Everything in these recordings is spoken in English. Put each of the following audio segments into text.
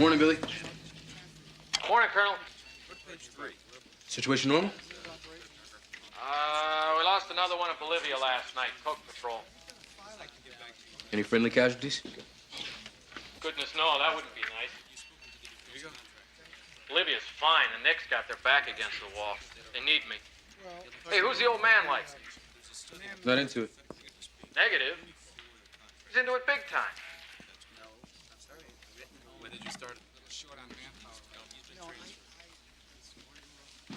Morning, Billy. Morning, Colonel. Situation normal? We lost another one in Bolivia last night, Coke Patrol. Any friendly casualties? Goodness, no, that wouldn't be nice. Bolivia's fine. The Knicks got their back against the wall. They need me. Hey, who's the old man like? Not into it. Negative. He's into it big time. When did you start? Short on manpower.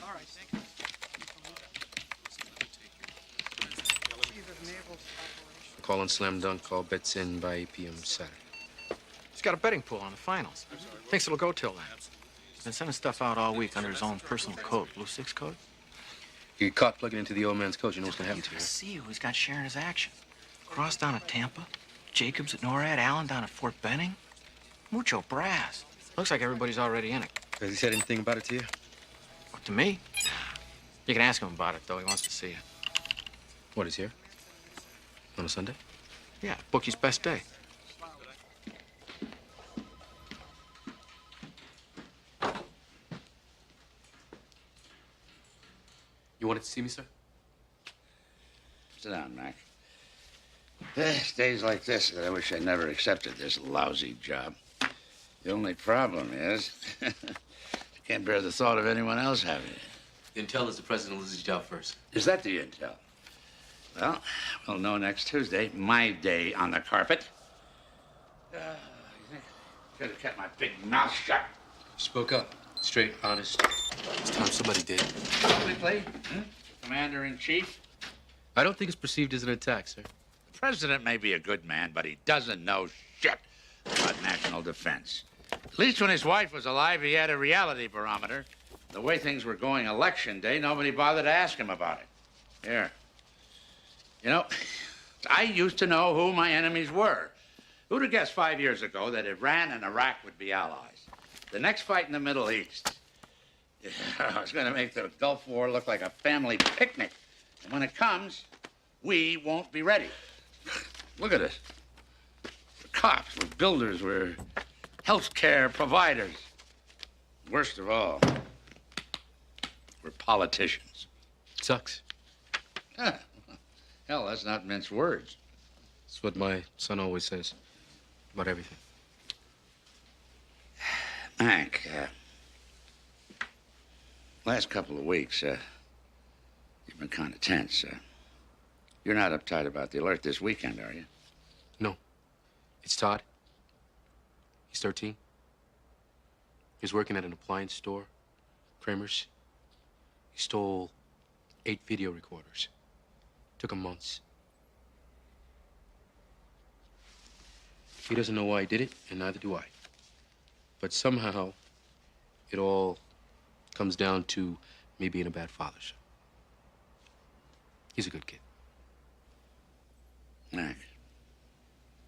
All right, thank you. Call on Slam Dunk. Call bets in by 8 p.m. Saturday. He's got a betting pool on the finals. Thinks it'll go till then. Been sending stuff out all week under his own personal code. Blue 6 code? You get caught plugging into the old man's coach, you know what's gonna happen to you. See who he's got sharing his action. Cross down at Tampa, Jacobs at NORAD, Allen down at Fort Benning. Mucho brass. Looks like everybody's already in it. Has he said anything about it to you? What, to me? You can ask him about it, though. He wants to see you. What, he's here? On a Sunday? Yeah, bookie's best day. You wanted to see me, sir? Sit down, Mac. There's days like this that I wish I never accepted this lousy job. The only problem is, I can't bear the thought of anyone else having it. The intel is the president loses his job first. Is that the intel? Well, we'll know next Tuesday. My day on the carpet. You think I could have kept my big mouth shut? Spoke up. Straight, honest. It's time somebody did. Publicly? Commander-in-Chief? I don't think it's perceived as an attack, sir. The president may be a good man, but he doesn't know shit about national defense. At least when his wife was alive, he had a reality barometer. The way things were going election day, nobody bothered to ask him about it. Here. You know, I used to know who my enemies were. Who'd have guessed 5 years ago that Iran and Iraq would be allies? The next fight in the Middle East, it's going to make the Gulf War look like a family picnic. And when it comes, we won't be ready. Look at us. We're cops, we're builders, we're healthcare providers. Worst of all, we're politicians. Sucks. Hell, that's not mince words. It's what my son always says about everything. Mac, last couple of weeks, you've been kind of tense. You're not uptight about the alert this weekend, are you? No. It's Todd. He's 13. He's working at an appliance store, Kramer's. He stole 8 video recorders. Took him months. He doesn't know why he did it, and neither do I. But somehow, it all comes down to me being a bad father, sir. He's a good kid. Mac,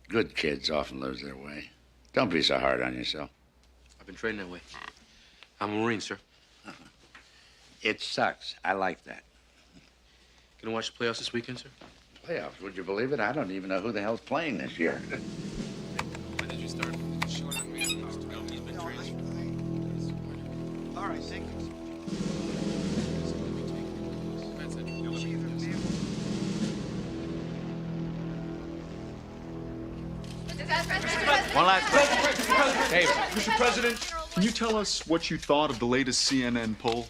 good kids often lose their way. Don't be so hard on yourself. I've been trained that way. I'm a Marine, sir. It sucks. I like that. Gonna watch the playoffs this weekend, sir? Playoffs, would you believe it? I don't even know who the hell's playing this year. When did you start? Short on manpower. He's been transferred. All right, thank you. One last question. Hey, Mr. President, can you tell us what you thought of the latest CNN poll?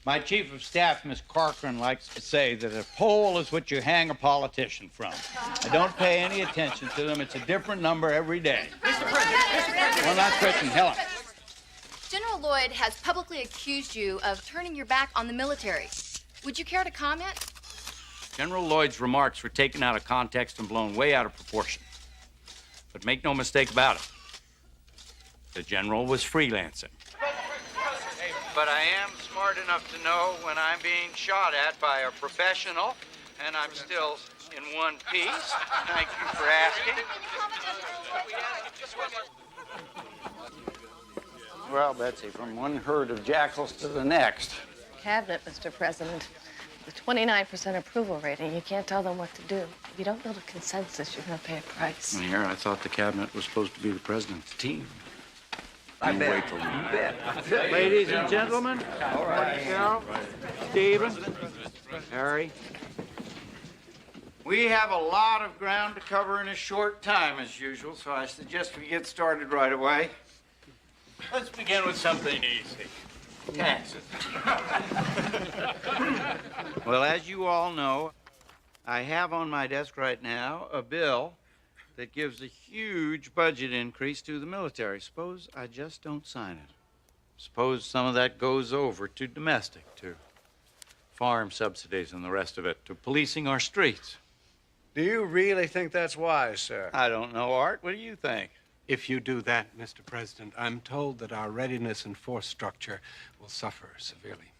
My chief of staff, Miss Corcoran, likes to say that a poll is what you hang a politician from. I don't pay any attention to them. It's a different number every day. Mr. President. One last question, Helen. General Lloyd has publicly accused you of turning your back on the military. Would you care to comment? General Lloyd's remarks were taken out of context and blown way out of proportion. But make no mistake about it, the general was freelancing. But I am smart enough to know when I'm being shot at by a professional, and I'm still in one piece. Thank you for asking. Well, Betsy, from one herd of jackals to the next. Cabinet, Mr. President. The 29% approval rating, you can't tell them what to do. If you don't build a consensus, you're going to pay a price. Here, I thought the cabinet was supposed to be the president's team. You wait till you bet. Ladies and gentlemen, all right, Carol, Stephen, Harry. We have a lot of ground to cover in a short time, as usual, so I suggest we get started right away. Let's begin with something easy. Taxes. Well, as you all know, I have on my desk right now a bill that gives a huge budget increase to the military. Suppose I just don't sign it. Suppose some of that goes over to domestic, to farm subsidies and the rest of it, to policing our streets. Do you really think that's wise, sir? I don't know, Art. What do you think? If you do that, Mr. President, I'm told that our readiness and force structure will suffer severely.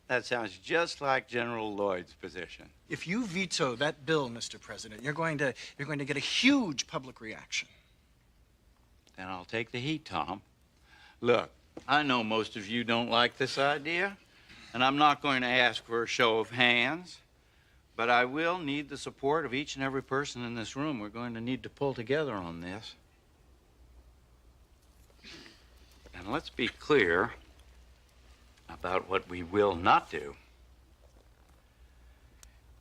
That sounds just like General Lloyd's position. If you veto that bill, Mr. President, you're going to get a huge public reaction. Then I'll take the heat, Tom. Look, I know most of you don't like this idea, and I'm not going to ask for a show of hands, but I will need the support of each and every person in this room. We're going to need to pull together on this. And let's be clear about what we will not do.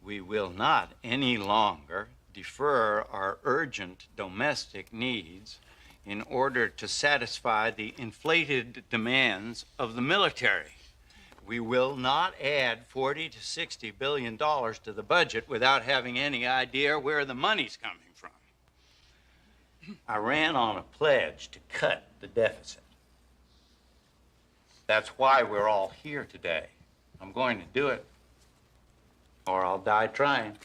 We will not any longer defer our urgent domestic needs in order to satisfy the inflated demands of the military. We will not add $40 to $60 billion to the budget without having any idea where the money's coming from. I ran on a pledge to cut the deficit. That's why we're all here today. I'm going to do it, or I'll die trying.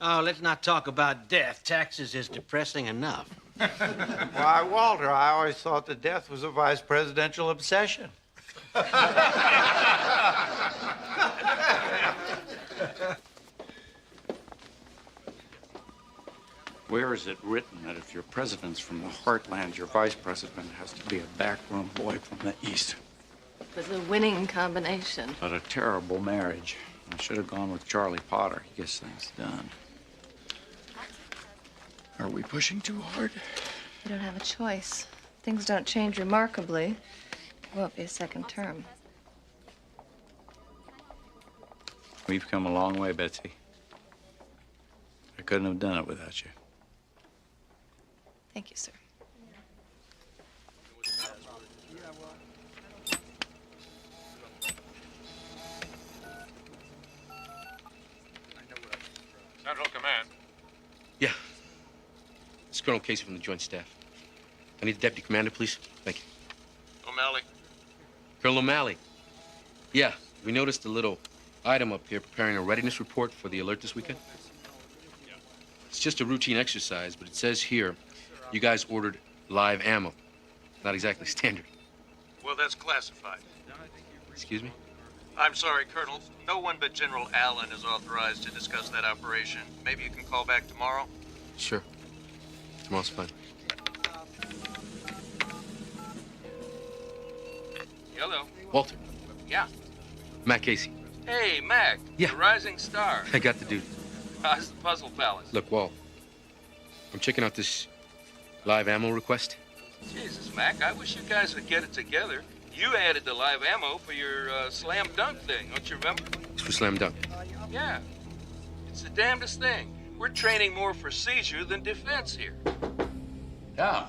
Oh, let's not talk about death. Taxes is depressing enough. Why, Walter, I always thought that death was a vice presidential obsession. Where is it written that if your president's from the heartland, your vice president has to be a backroom boy from the east? It was a winning combination. But a terrible marriage. I should have gone with Charlie Potter. He gets things done. Are we pushing too hard? You don't have a choice. Things don't change remarkably. It won't be a second term. We've come a long way, Betsy. I couldn't have done it without you. Thank you, sir. Central Command. Yeah. It's Colonel Casey from the Joint Staff. I need the Deputy Commander, please. Thank you. O'Malley. Colonel O'Malley. Yeah, we noticed a little item up here preparing a readiness report for the alert this weekend. It's just a routine exercise, but it says here you guys ordered live ammo. Not exactly standard. Well, that's classified. Excuse me? I'm sorry, Colonel. No one but General Allen is authorized to discuss that operation. Maybe you can call back tomorrow? Sure. Tomorrow's fine. Hello. Walter. Yeah. Matt Casey. Hey, Mac. Yeah. The rising star. I got the dude. How's the Puzzle Palace? Look, Walt. I'm checking out this live ammo request. Jesus, Mac, I wish you guys would get it together. You added the live ammo for your slam dunk thing, don't you remember? It's for slam dunk. Yeah. It's the damnedest thing. We're training more for seizure than defense here. Yeah.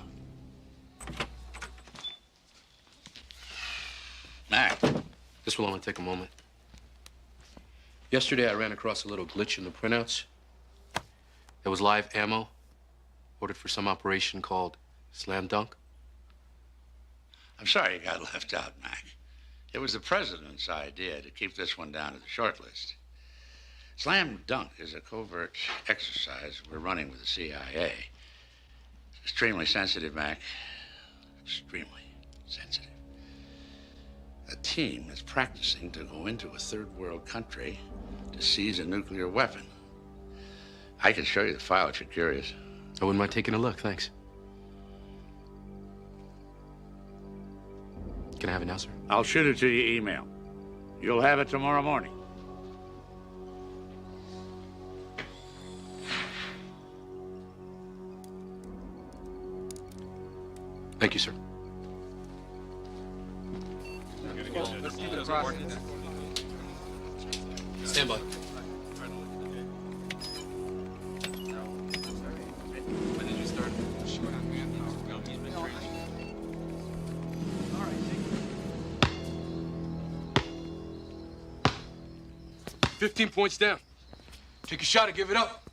Mac. This will only take a moment. Yesterday, I ran across a little glitch in the printouts. There was live ammo ordered for some operation called Slam Dunk. I'm sorry you got left out, Mac. It was the president's idea to keep this one down to the short list. Slam Dunk is a covert exercise we're running with the CIA. Extremely sensitive, Mac. Extremely sensitive. A team is practicing to go into a third world country to seize a nuclear weapon. I can show you the file if you're curious. I wouldn't mind taking a look, thanks. Can I have it now, sir? I'll shoot it to your email. You'll have it tomorrow morning. Thank you, sir. Stand by. When did you start? Short on manpower. No, he's been training. All right, Zeke. 15 points down. Take a shot and give it up.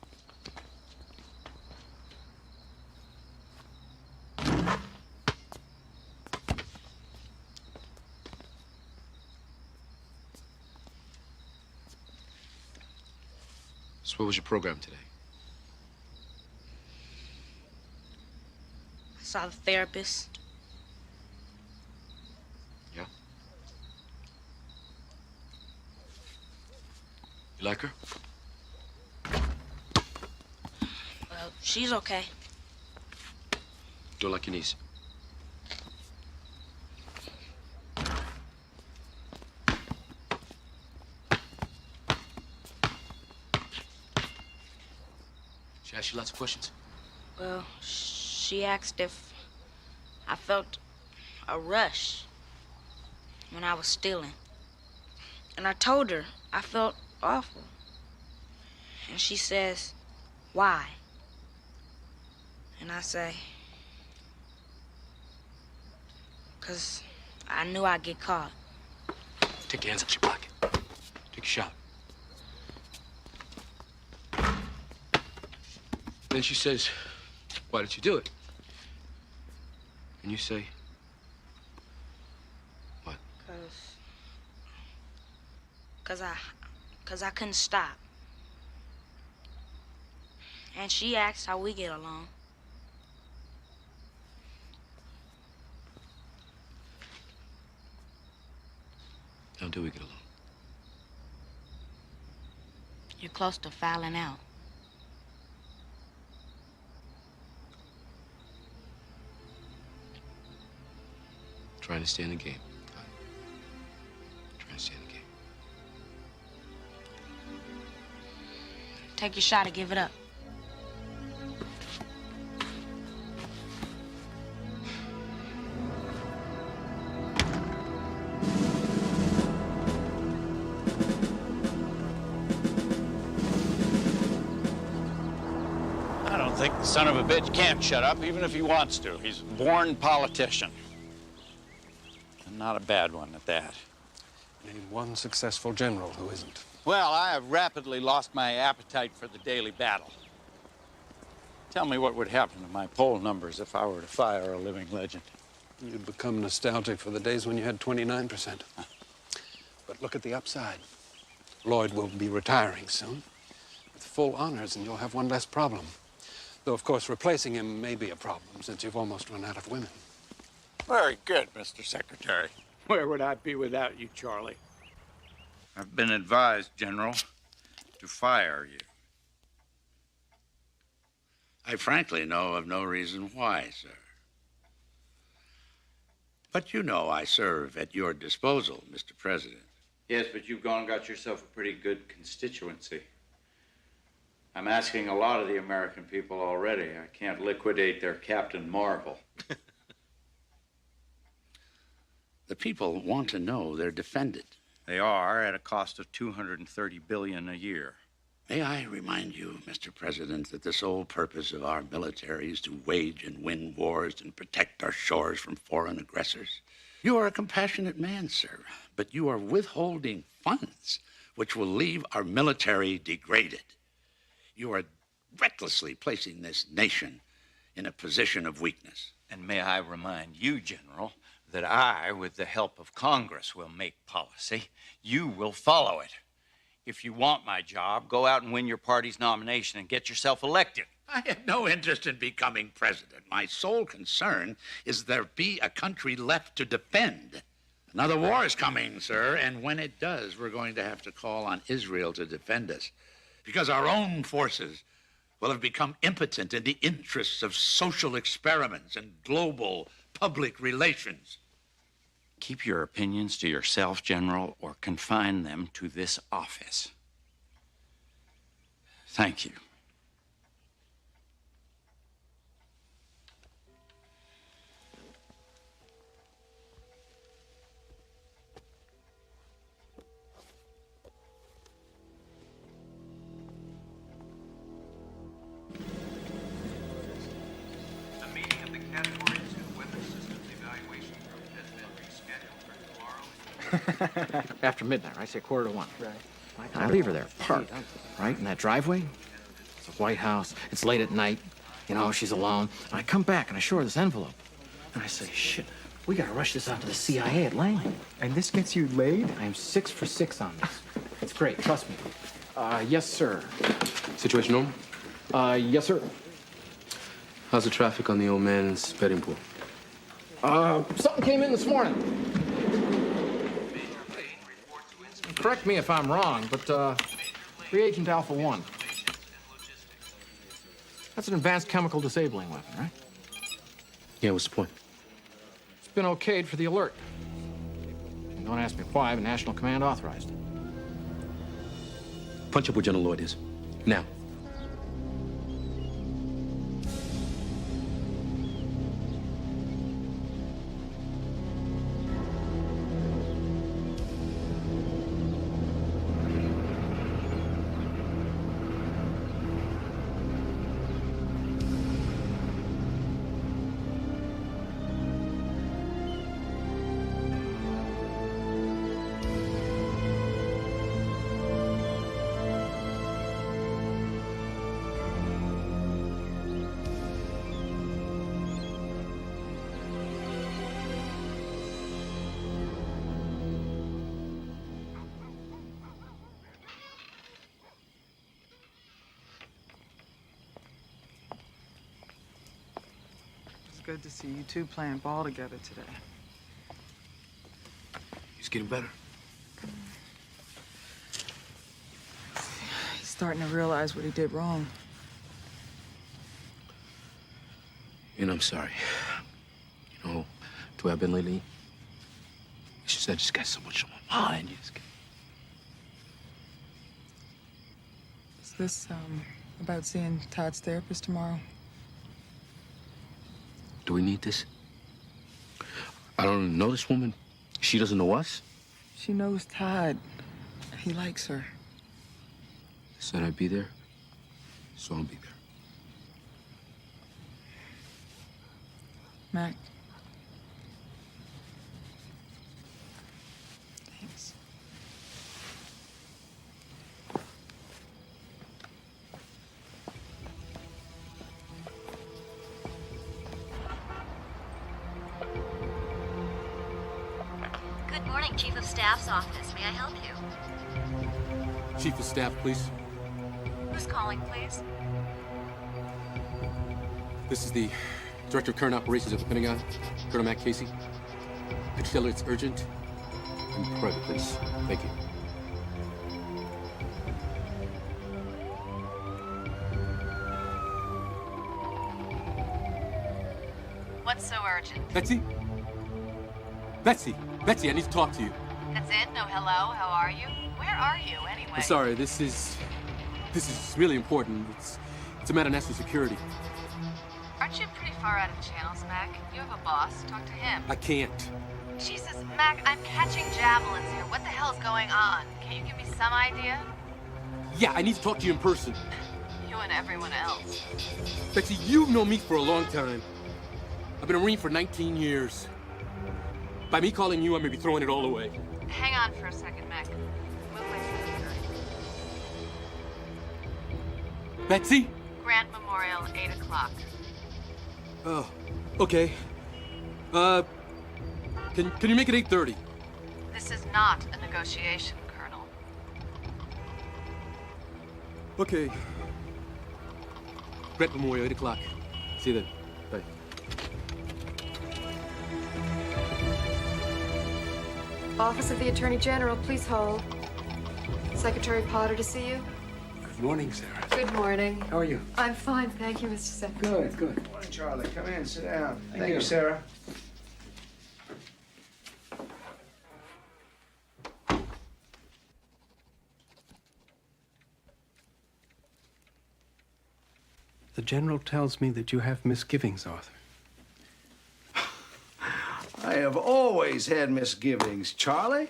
So what was your program today? I saw the therapist. Yeah? You like her? Well, she's okay. Don't like your niece. She asked you lots of questions? Well, she asked if I felt a rush when I was stealing. And I told her I felt awful. And she says, why? And I say, 'cause I knew I'd get caught. Take your hands out your pocket. Take a shot. Then she says, why did you do it? And you say, what? 'Cause I couldn't stop. And she asked how we get along. How do we get along? You're close to fouling out. Trying to stay in the game. Trying to stay in the game. Take your shot and give it up. I don't think the son of a bitch can't shut up, even if he wants to. He's a born politician. And not a bad one at that. Name one successful general who isn't. Well, I have rapidly lost my appetite for the daily battle. Tell me what would happen to my poll numbers if I were to fire a living legend. You'd become nostalgic for the days when you had 29%. But look at the upside. Lloyd will be retiring soon with full honors, and you'll have one less problem. Though, of course, replacing him may be a problem, since you've almost run out of women. Very good, Mr. Secretary. Where would I be without you, Charlie? I've been advised, General, to fire you. I frankly know of no reason why, sir. But you know I serve at your disposal, Mr. President. Yes, but you've gone and got yourself a pretty good constituency. I'm asking a lot of the American people already. I can't liquidate their Captain Marvel. The people want to know they're defended. They are at a cost of $230 billion a year. May I remind you, Mr. President, that the sole purpose of our military is to wage and win wars and protect our shores from foreign aggressors? You are a compassionate man, sir, but you are withholding funds which will leave our military degraded. You are recklessly placing this nation in a position of weakness. And may I remind you, General, that I, with the help of Congress, will make policy. You will follow it. If you want my job, go out and win your party's nomination and get yourself elected. I have no interest in becoming president. My sole concern is there be a country left to defend. Another war is coming, sir, and when it does, we're going to have to call on Israel to defend us, because our own forces will have become impotent in the interests of social experiments and global public relations. Keep your opinions to yourself, General, or confine them to this office. Thank you. After midnight, right? Say 1:45. Right. And I leave her there, parked, right, in that driveway. It's a white house. It's late at night. You know, she's alone. And I come back and I show her this envelope. And I say, shit, we gotta rush this out to the CIA at Langley. And this gets you laid? I am 6 for 6 on this. It's great, trust me. Yes, sir. Situation normal? Yes, sir. How's the traffic on the old man's betting pool? Something came in this morning. Correct me if I'm wrong, but reagent Alpha 1. That's an advanced chemical disabling weapon, right? Yeah, what's the point? It's been okayed for the alert. And don't ask me why, but National Command authorized it. Punch up where General Lloyd is. Now. Good to see you two playing ball together today. He's getting better. He's starting to realize what he did wrong. And I'm sorry. You know, the way I've been lately, it's just I just got so much on my mind. You just get... Is this, about seeing Todd's therapist tomorrow? Do we need this? I don't know this woman. She doesn't know us. She knows Todd. He likes her. I said I'd be there, so I'll be there. Mac. Thanks. Good morning, Chief of Staff's office. May I help you? Chief of Staff, please. Who's calling, please? This is the Director of Current Operations of the Pentagon, Colonel Matt Casey. Could you tell her it's urgent and private, please? Thank you. What's so urgent? Betsy? Betsy! Betsy, I need to talk to you. That's it? No hello? How are you? Where are you, anyway? I'm sorry, this is really important. It's a matter of national security. Aren't you pretty far out of channels, Mac? You have a boss. Talk to him. I can't. Jesus, Mac, I'm catching javelins here. What the hell's going on? Can you give me some idea? Yeah, I need to talk to you in person. You and everyone else. Betsy, you've known me for a long time. I've been a Marine for 19 years. By me calling you, I may be throwing it all away. Hang on for a second, Mac. Move my signature. Betsy? Grant Memorial, 8 o'clock. Oh, okay. Can you make it 8:30? This is not a negotiation, Colonel. Okay. Grant Memorial, 8 o'clock. See you then. Bye. Office of the Attorney General, please hold. Secretary Potter to see you. Good morning, Sarah. Good morning. How are you? I'm fine, thank you, Mr. Secretary. Good, good. Morning, Charlie. Come in, sit down. Thank you, Sarah. The General tells me that you have misgivings, Arthur. I have always had misgivings, Charlie.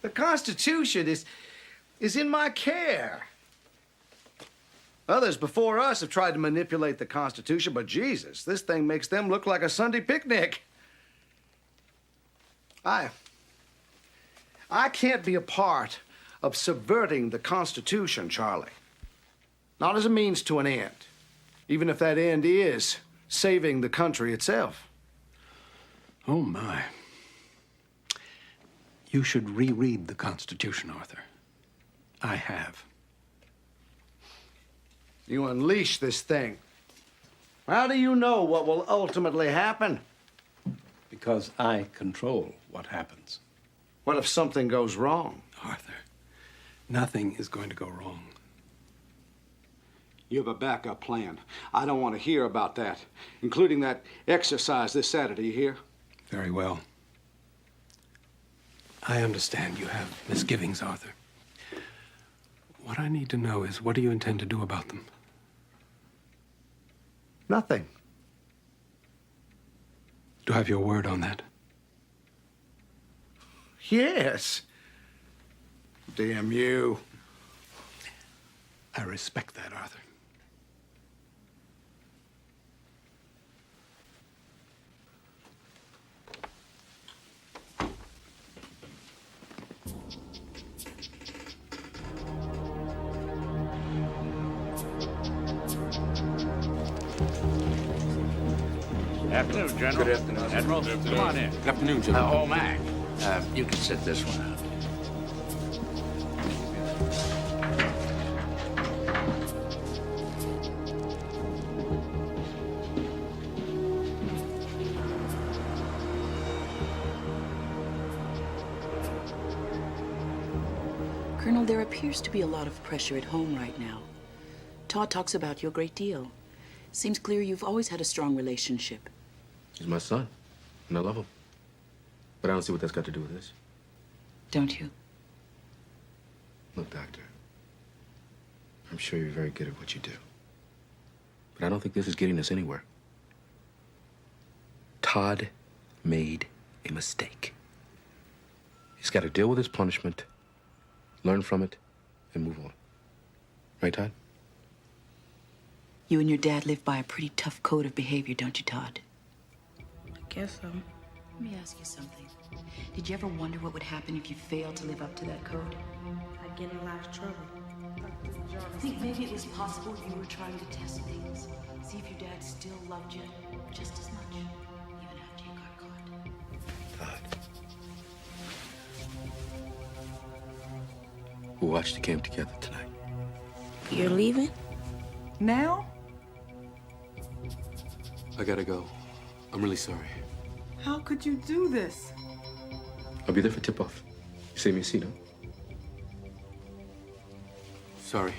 The Constitution is in my care. Others before us have tried to manipulate the Constitution, but Jesus, this thing makes them look like a Sunday picnic. I I can't be a part of subverting the Constitution, Charlie. Not as a means to an end, even if that end is saving the country itself. Oh, my. You should reread the Constitution, Arthur. I have. You unleash this thing. How do you know what will ultimately happen? Because I control what happens. What if something goes wrong? Arthur, nothing is going to go wrong. You have a backup plan. I don't want to hear about that, including that exercise this Saturday, you hear? Very well. I understand you have misgivings, Arthur. What I need to know is, what do you intend to do about them? Nothing. Do I have your word on that? Yes. Damn you. I respect that, Arthur. Afternoon, General. Good afternoon. Admiral, Good afternoon. come on in. Good afternoon, General. Oh, Mac, you can sit this one out. Colonel, there appears to be a lot of pressure at home right now. Todd talks about you a great deal. Seems clear you've always had a strong relationship. He's my son, and I love him. But I don't see what that's got to do with this. Don't you? Look, Doctor, I'm sure you're very good at what you do. But I don't think this is getting us anywhere. Todd made a mistake. He's got to deal with his punishment, learn from it, and move on. Right, Todd? You and your dad live by a pretty tough code of behavior, don't you, Todd? I guess so. Let me ask you something. Did you ever wonder what would happen if you failed to live up to that code? I get in a lot of trouble. Think maybe it was possible you were trying to test things. See if your dad still loved you just as much, even after you got caught. Todd. We'll watch the game together tonight. You're leaving? Now? I gotta go. I'm really sorry. How could you do this? I'll be there for tip-off. You save me a seat, huh? Sorry.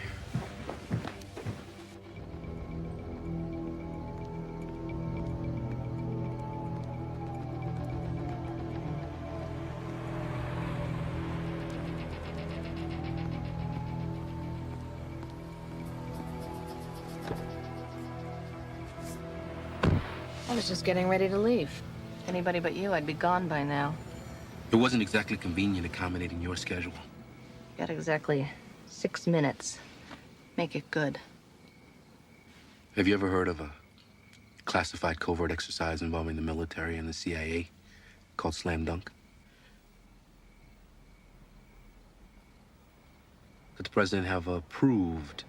I was just getting ready to leave. Anybody but you, I'd be gone by now. It wasn't exactly convenient accommodating your schedule. Got exactly 6 minutes. Make it good. Have you ever heard of a classified covert exercise involving the military and the CIA called Slam Dunk? Could the president have approved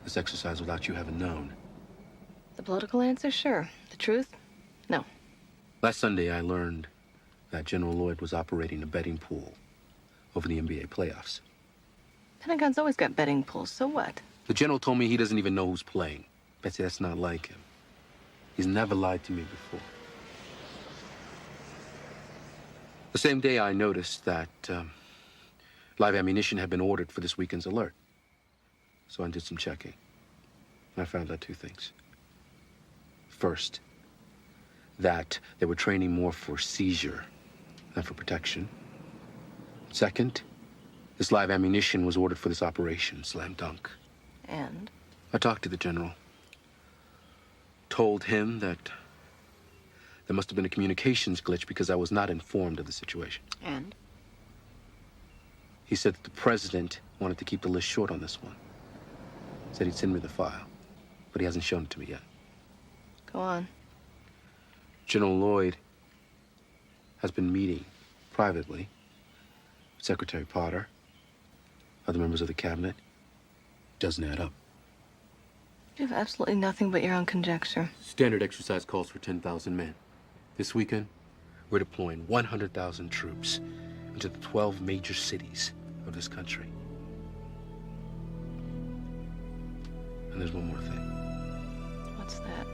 this exercise without you having known? The political answer, sure. The truth, no. Last Sunday, I learned that General Lloyd was operating a betting pool over the NBA playoffs. Pentagon's always got betting pools, so what? The general told me he doesn't even know who's playing. Betsy, that's not like him. He's never lied to me before. The same day, I noticed that live ammunition had been ordered for this weekend's alert. So I did some checking. And I found out 2 things. First, that they were training more for seizure than for protection. Second, this live ammunition was ordered for this operation, Slam Dunk. And? I talked to the general. Told him that there must have been a communications glitch because I was not informed of the situation. And? He said that the president wanted to keep the list short on this one. Said he'd send me the file, but he hasn't shown it to me yet. Go on. General Lloyd has been meeting privately Secretary Potter, other members of the cabinet. Doesn't add up. You have absolutely nothing but your own conjecture. Standard exercise calls for 10,000 men. This weekend, we're deploying 100,000 troops into the 12 major cities of this country. And there's one more thing. What's that?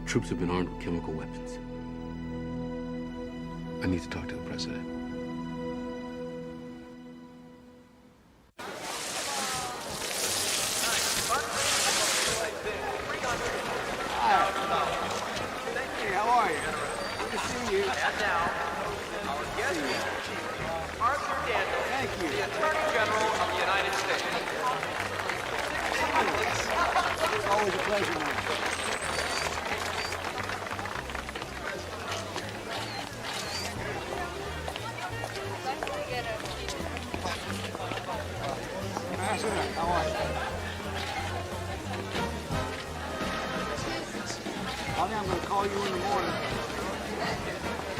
The troops have been armed with chemical weapons. I need to talk to the president. Hey, how are you? Good to see you. And now, our guest speaker, Arthur Daniels, Thank you. the Attorney General of the United States. It's always a pleasure, man. How are you? I'm going to call you in the morning.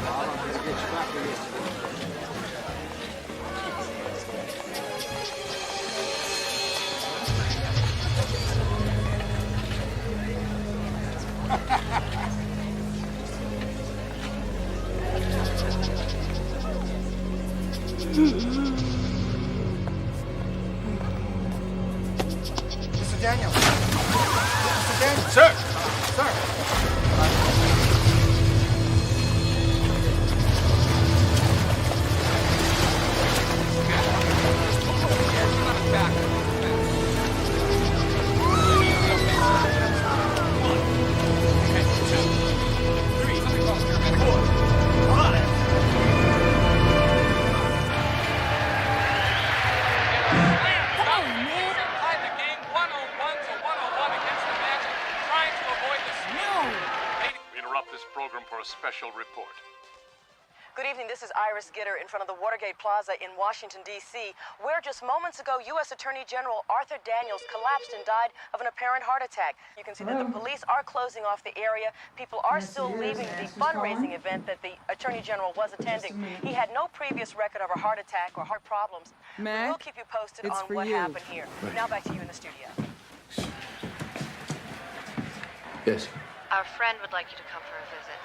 I'm going to get you back Mr. Daniel. Mr. Daniel. Sir. Sir. Special report. Good evening. This is Iris Gitter in front of the Watergate Plaza in Washington, D.C., where just moments ago, U.S. Attorney General Arthur Daniels collapsed and died of an apparent heart attack. You can see that the police are closing off the area. People are still leaving the fundraising event that the Attorney General was attending. He had no previous record of a heart attack or heart problems. Mac, we will keep you posted it's on for what you. happened here. Now back to you in the studio. Yes. Our friend would like you to come for a visit.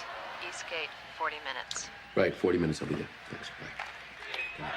Eastgate, 40 minutes. Right, 40 minutes, I'll be there. Thanks. Bye.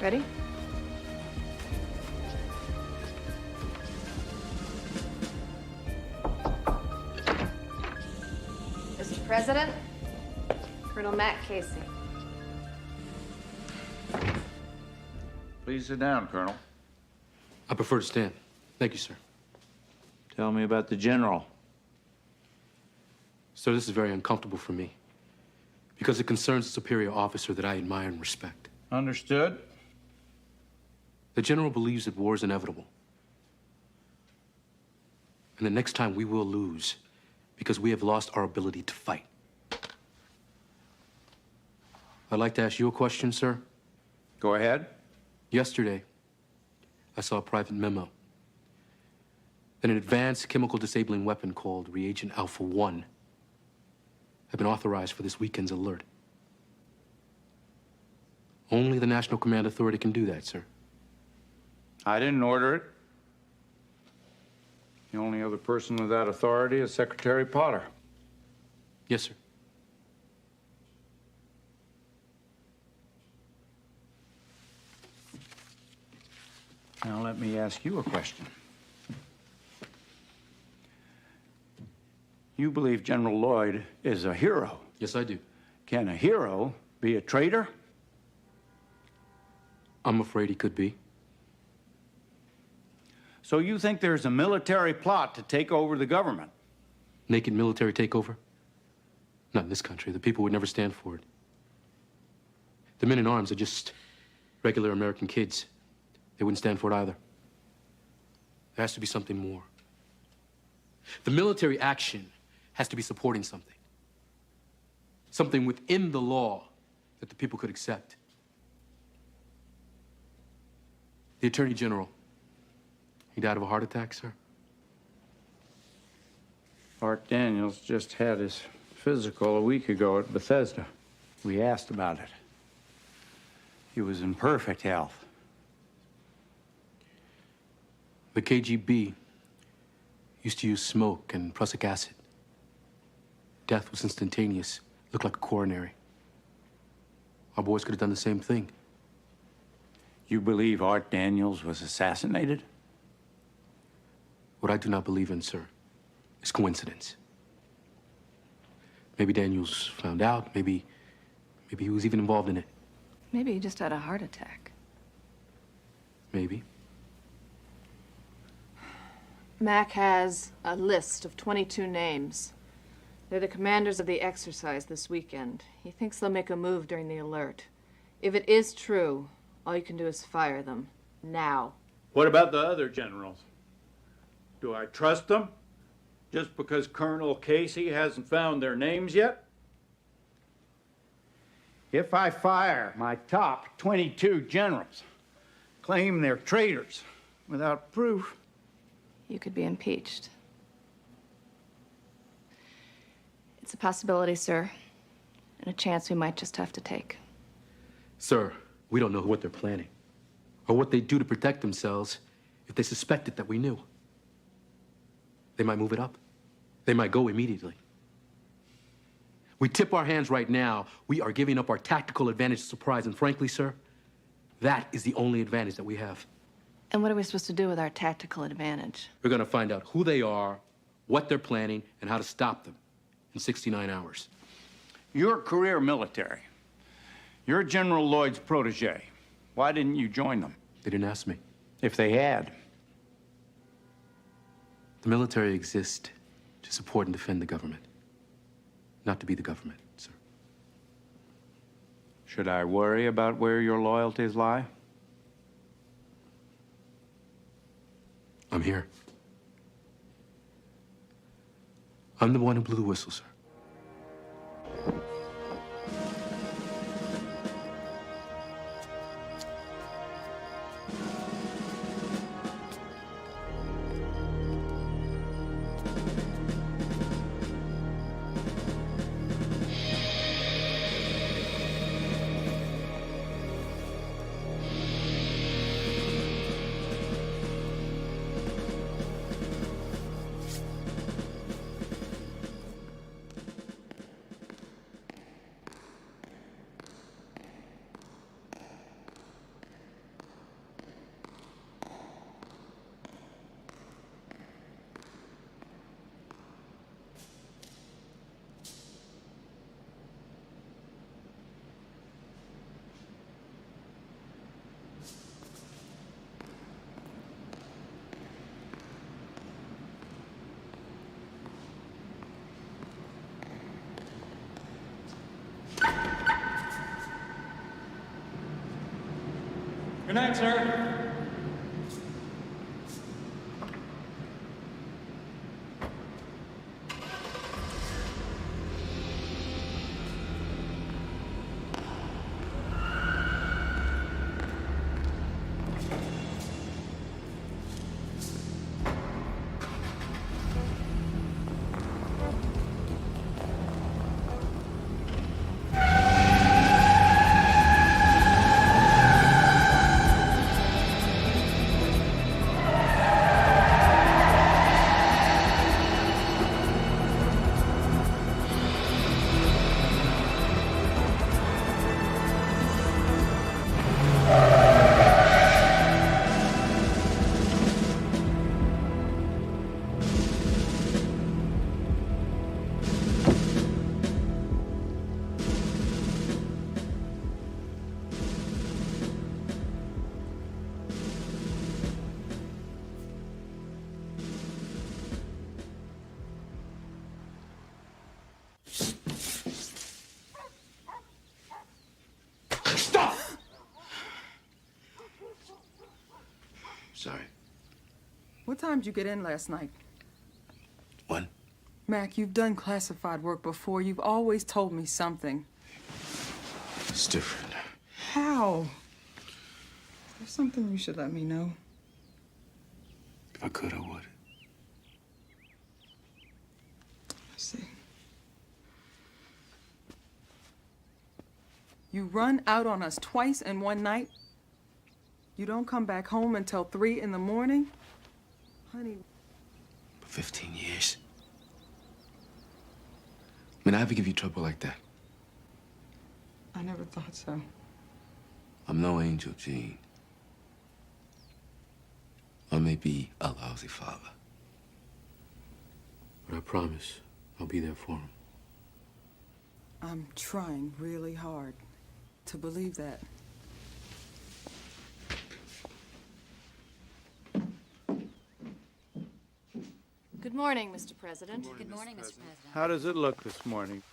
Ready? Mr. President, Colonel Matt Casey. Please sit down, Colonel. I prefer to stand. Thank you, sir. Tell me about the general. Sir, this is very uncomfortable for me because it concerns a superior officer that I admire and respect. Understood. The general believes that war is inevitable. And the next time we will lose because we have lost our ability to fight. I'd like to ask you a question, sir. Go ahead. Yesterday, I saw a private memo that an advanced chemical disabling weapon called Reagent Alpha 1 had been authorized for this weekend's alert. Only the National Command Authority can do that, sir. I didn't order it. The only other person with that authority is Secretary Potter. Yes, sir. Now let me ask you a question. You believe General Lloyd is a hero? Yes, I do. Can a hero be a traitor? I'm afraid he could be. So you think there's a military plot to take over the government? Naked military takeover? Not in this country. The people would never stand for it. The men in arms are just regular American kids. They wouldn't stand for it either. There has to be something more. The military action has to be supporting something. Something within the law that the people could accept. The Attorney General, he died of a heart attack, sir? Art Daniels just had his physical a week ago at Bethesda. We asked about it. He was in perfect health. The KGB used to use smoke and prussic acid. Death was instantaneous. Looked like a coronary. Our boys could have done the same thing. You believe Art Daniels was assassinated? What I do not believe in, sir, is coincidence. Maybe Daniels found out. Maybe he was even involved in it. Maybe he just had a heart attack. Maybe. Mac has a list of 22 names. They're the commanders of the exercise this weekend. He thinks they'll make a move during the alert. If it is true, all you can do is fire them. Now. What about the other generals? Do I trust them? Just because Colonel Casey hasn't found their names yet? If I fire my top 22 generals, claim they're traitors without proof, You could be impeached. It's a possibility, sir, and a chance we might just have to take. Sir, we don't know what they're planning or what they do to protect themselves if they suspected that we knew. They might move it up. They might go immediately. We tip our hands right now, we are giving up our tactical advantage to surprise, and frankly, sir, that is the only advantage that we have. And what are we supposed to do with our tactical advantage? We're gonna find out who they are, what they're planning, and how to stop them in 69 hours. You're career military. You're General Lloyd's protege. Why didn't you join them? They didn't ask me. If they had. The military exists to support and defend the government, not to be the government, sir. Should I worry about where your loyalties lie? I'm here. I'm the one who blew the whistle, sir. Good night, sir. What time did you get in last night? 1. Mac, you've done classified work before. You've always told me something. It's different. How? There's something you should let me know. If I could, I would. I see. You run out on us twice in one night. You don't come back home until 3 in the morning. Honey. For 15 years. I mean, I ever give you trouble like that? I never thought so. I'm no angel, Jean. I may be a lousy father. But I promise I'll be there for him. I'm trying really hard to believe that. Good morning, Mr. President. Good morning, Mr. President. How does it look this morning?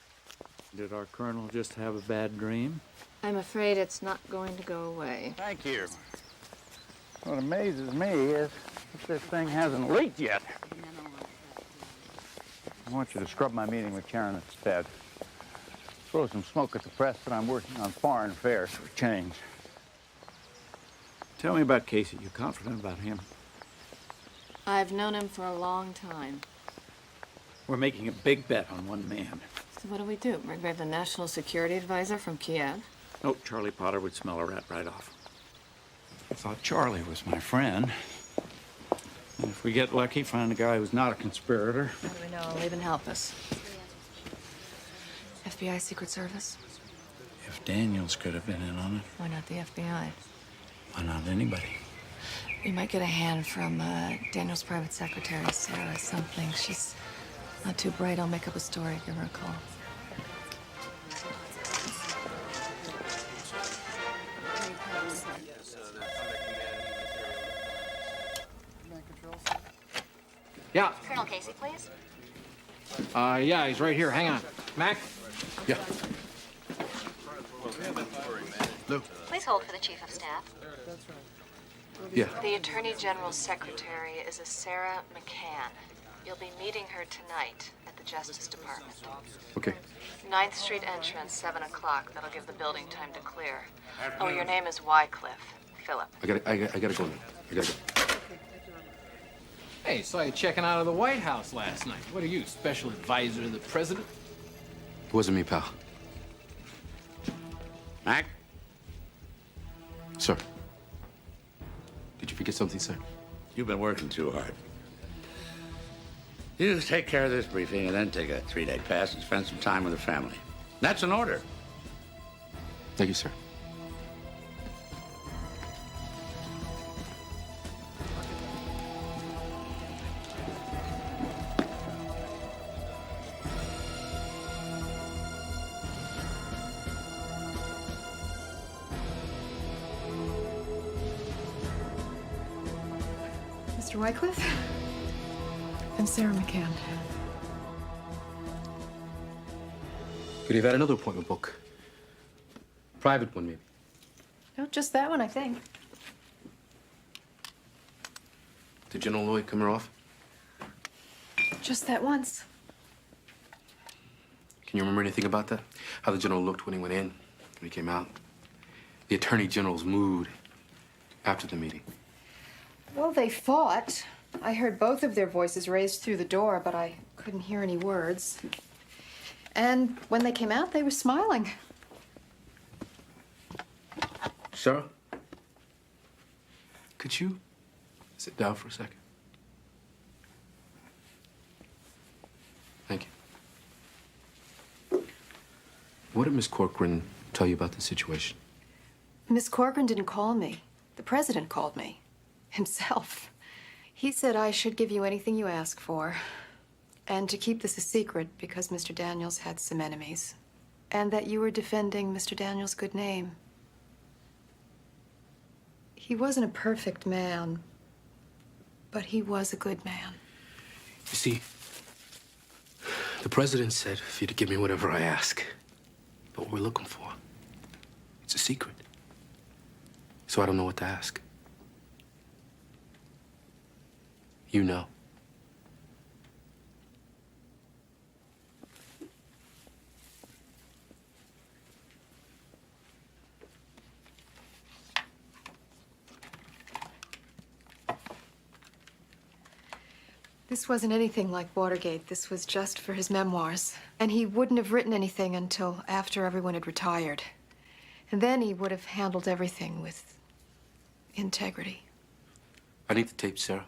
Did our colonel just have a bad dream? I'm afraid it's not going to go away. Thank you. What amazes me is that this thing hasn't leaked yet. I want you to scrub my meeting with Karen instead. Throw some smoke at the press that I'm working on foreign affairs for a change. Tell me about Casey. You confident about him? I've known him for a long time. We're making a big bet on one man. So what do? Regrave the National Security Advisor from Kiev? Oh, Charlie Potter would smell a rat right off. I thought Charlie was my friend. And if we get lucky, find a guy who's not a conspirator. How do we know? He'll even help us. FBI Secret Service? If Daniels could have been in on it, Why not the FBI? why not anybody? We might get a hand from Daniel's private secretary, Sarah something. She's not too bright. I'll make up a story. Give her a call. Yeah. Colonel Casey, please. Yeah, he's right here. Hang on. Mac? Yeah. Luke. Please hold for the Chief of Staff. Yeah. The Attorney General's secretary is a Sarah McCann. You'll be meeting her tonight at the Justice Department. Okay. 9th Street entrance, 7 o'clock. That'll give the building time to clear. Oh, your name is Wycliffe. Philip. I gotta go now. I gotta go. Hey, saw you checking out of the White House last night. What are you, special advisor to the president? It wasn't me, pal. Mac? Sir. Did you forget something, sir? You've been working too hard. You just take care of this briefing and then take a 3-day pass and spend some time with the family. That's an order. Thank you, sir. Mr. Wycliffe? And Sarah McCann. Could you have had another appointment book? Private one, maybe. No, just that one, I think. Did General Lloyd come her off? Just that once. Can you remember anything about that? How the general looked when he went in, when he came out? The Attorney General's mood after the meeting? Well, they fought. I heard both of their voices raised through the door, but I couldn't hear any words. And when they came out, they were smiling. Sarah? Could you sit down for a second? Thank you. What did Miss Corcoran tell you about the situation? Miss Corcoran didn't call me. The president called me. Himself. He said I should give you anything you ask for, and to keep this a secret because Mr. Daniels had some enemies, and that you were defending Mr. Daniels' good name. He wasn't a perfect man, but he was a good man. You see, the president said for you to give me whatever I ask. But what we're looking for, it's a secret. So I don't know what to ask. You know. This wasn't anything like Watergate. This was just for his memoirs. And he wouldn't have written anything until after everyone had retired. And then he would have handled everything with integrity. I need the tapes, Sarah.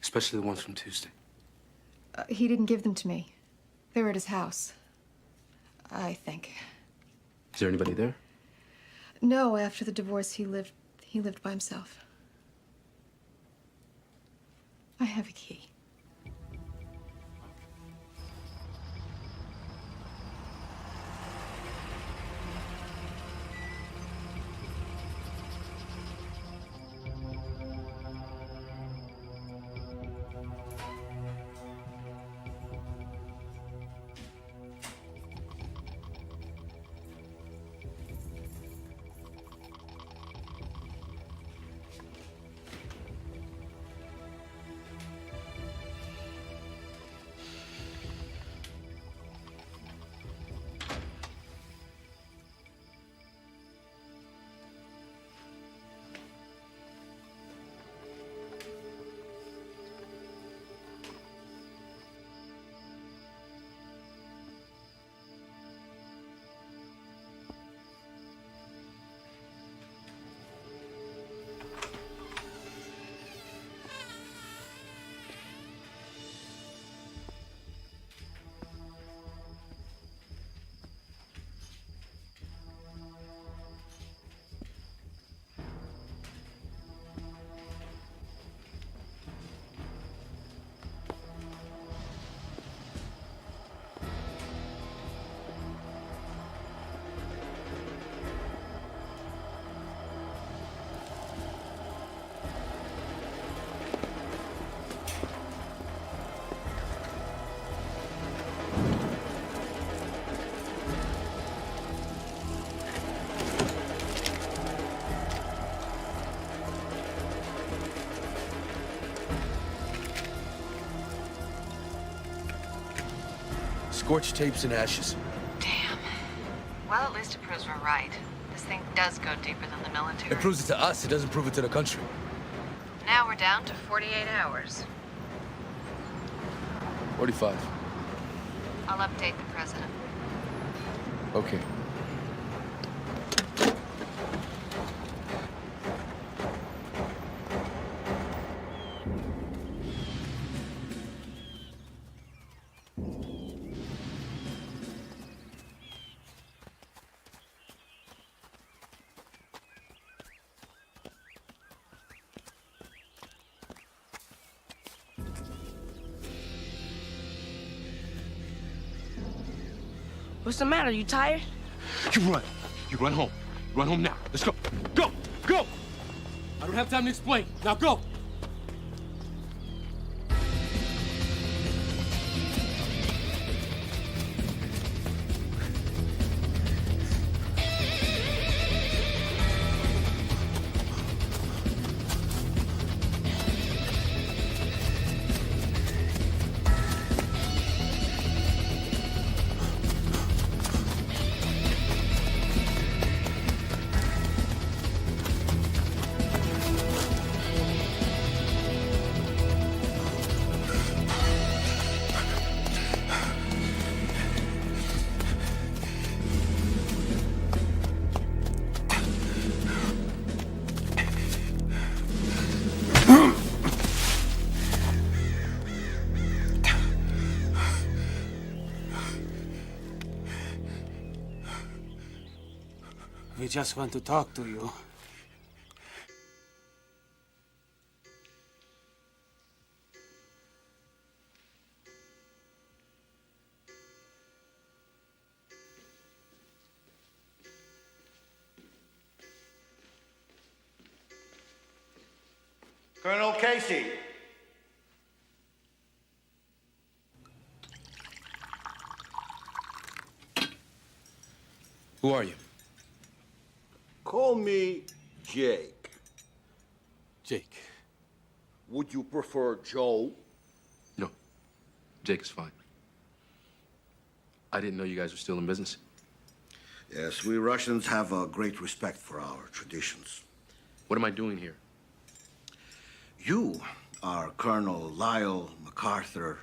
Especially the ones from Tuesday. He didn't give them to me. They were at his house, I think. Is there anybody there? No, after the divorce, he lived by himself. I have a key. Scorched tapes and ashes. Damn. Well, at least it proves we're right. This thing does go deeper than the military. It proves it to us, it doesn't prove it to the country. Now we're down to 48 hours. 45. I'll update the president. Okay. What's the matter? You tired? You run. You run home. Run home now. Let's go. Go! Go! I don't have time to explain. Now go! We just want to talk to you. Colonel Casey. Who are you? Call me Jake. Jake. Would you prefer Joe? No. Jake is fine. I didn't know you guys were still in business. Yes, we Russians have a great respect for our traditions. What am I doing here? You are Colonel Lyle MacArthur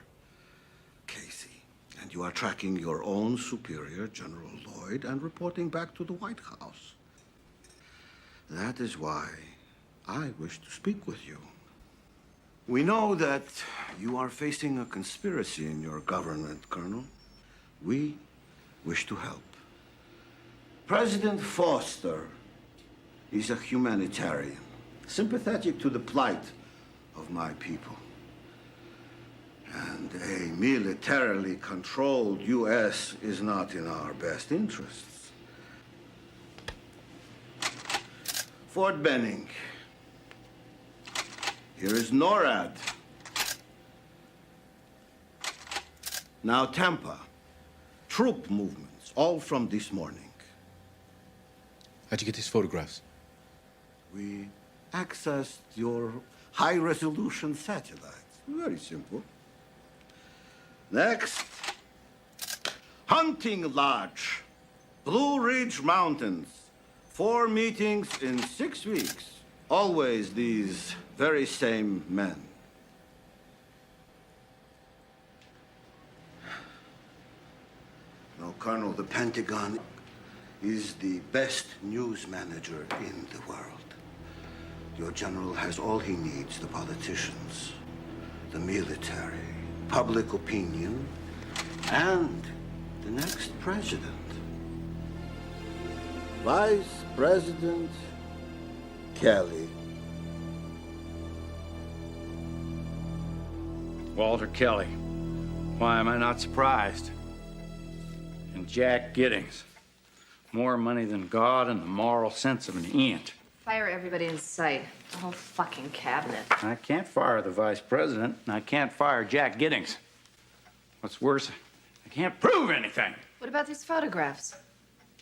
Casey, and you are tracking your own superior, General Lloyd, and reporting back to the White House. That is why I wish to speak with you. We know that you are facing a conspiracy in your government, Colonel. We wish to help. President Foster is a humanitarian, sympathetic to the plight of my people. And a militarily controlled U.S. is not in our best interests. Fort Benning. Here is NORAD. Now Tampa. Troop movements, all from this morning. How'd you get these photographs? We accessed your high-resolution satellites. Very simple. Next, Hunting Lodge, Blue Ridge Mountains. 4 meetings in 6 weeks. Always these very same men. No, Colonel, the Pentagon is the best news manager in the world. Your general has all he needs: the politicians, the military, public opinion, and the next president. Vice President Kelly. Walter Kelly. Why am I not surprised? And Jack Giddings. More money than God and the moral sense of an ant. Fire everybody in sight. The whole fucking cabinet. I can't fire the vice president, and I can't fire Jack Giddings. What's worse, I can't prove anything. What about these photographs?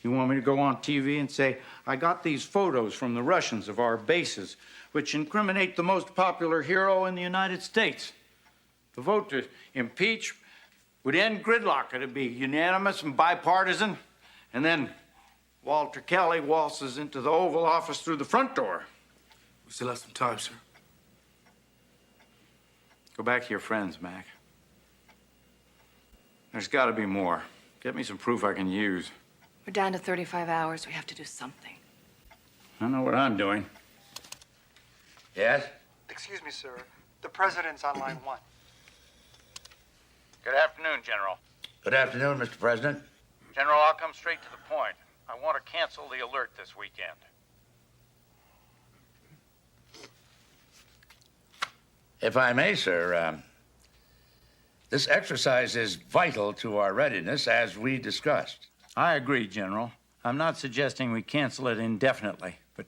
You want me to go on TV and say, I got these photos from the Russians of our bases, which incriminate the most popular hero in the United States? The vote to impeach would end gridlock. It'd be unanimous and bipartisan. And then Walter Kelly waltzes into the Oval Office through the front door. We still have some time, sir. Go back to your friends, Mac. There's got to be more. Get me some proof I can use. We're down to 35 hours. We have to do something. I know what I'm doing. Yes? Excuse me, sir. The president's on line 1. Good afternoon, General. Good afternoon, Mr. President. General, I'll come straight to the point. I want to cancel the alert this weekend. If I may, sir, this exercise is vital to our readiness, as we discussed. I agree, General. I'm not suggesting we cancel it indefinitely, but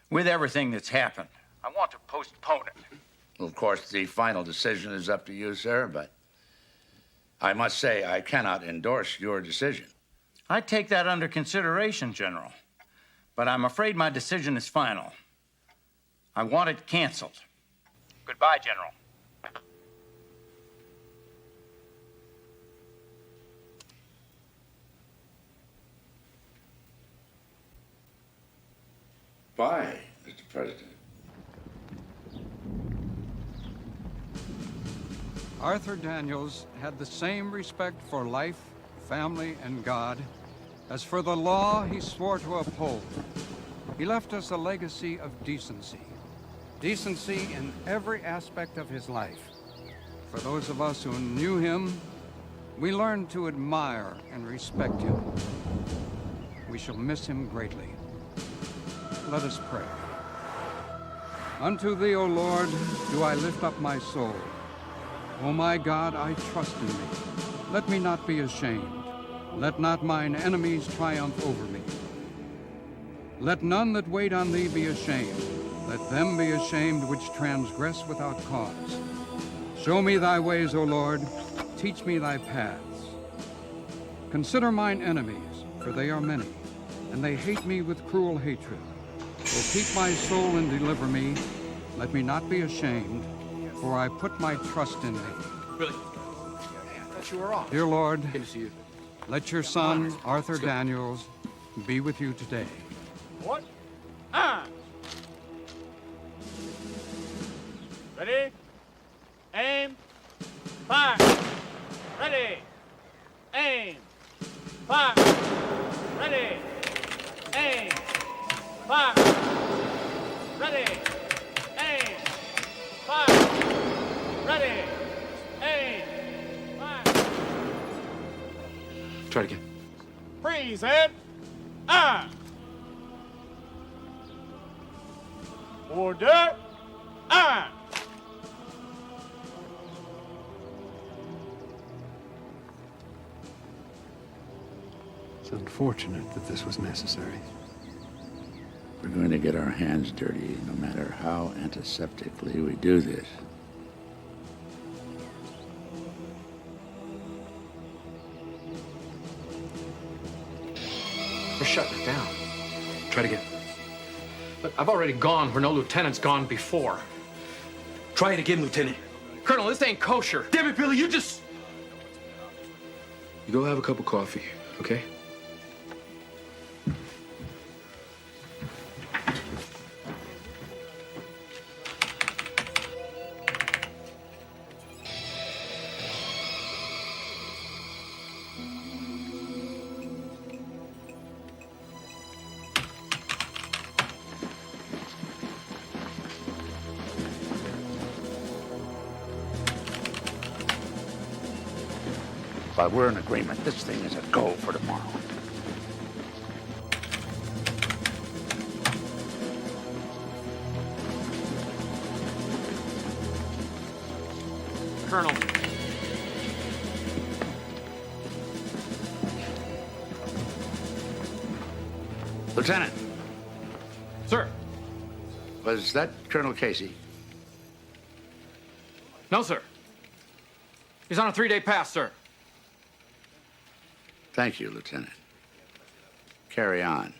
with everything that's happened, I want to postpone it. Well, of course, the final decision is up to you, sir, but I must say I cannot endorse your decision. I take that under consideration, General, but I'm afraid my decision is final. I want it canceled. Goodbye, General. Bye, Mr. President. Arthur Daniels had the same respect for life, family, and God as for the law he swore to uphold. He left us a legacy of decency. Decency in every aspect of his life. For those of us who knew him, we learned to admire and respect him. We shall miss him greatly. Let us pray. Unto thee, O Lord, do I lift up my soul. O my God, I trust in thee. Let me not be ashamed. Let not mine enemies triumph over me. Let none that wait on thee be ashamed. Let them be ashamed which transgress without cause. Show me thy ways, O Lord. Teach me thy paths. Consider mine enemies, for they are many, and they hate me with cruel hatred. O keep my soul and deliver me. Let me not be ashamed. for I put my trust in thee. Really? I thought you were off. Dear Lord, Good to see you. let your son, Arthur Daniels, be with you today. What? Ready? Aim. Fire. Ready. Aim. Fire. Ready. Aim. Fire. Ready. Aim. Fire. Ready. Aim. Fire. Try it again. Freeze, Ed. Order. It's unfortunate that this was necessary. We're going to get our hands dirty, no matter how antiseptically we do this. We're shutting it down. Try it again. But I've already gone where no lieutenant's gone before. Try it again, Lieutenant. Colonel, this ain't kosher. Damn it, Billy, you just... You go have a cup of coffee, okay? But we're in agreement. This thing is a go for tomorrow. Colonel. Lieutenant. Sir. Was that Colonel Casey? No, sir. He's on a 3-day pass, sir. Thank you, Lieutenant. Carry on.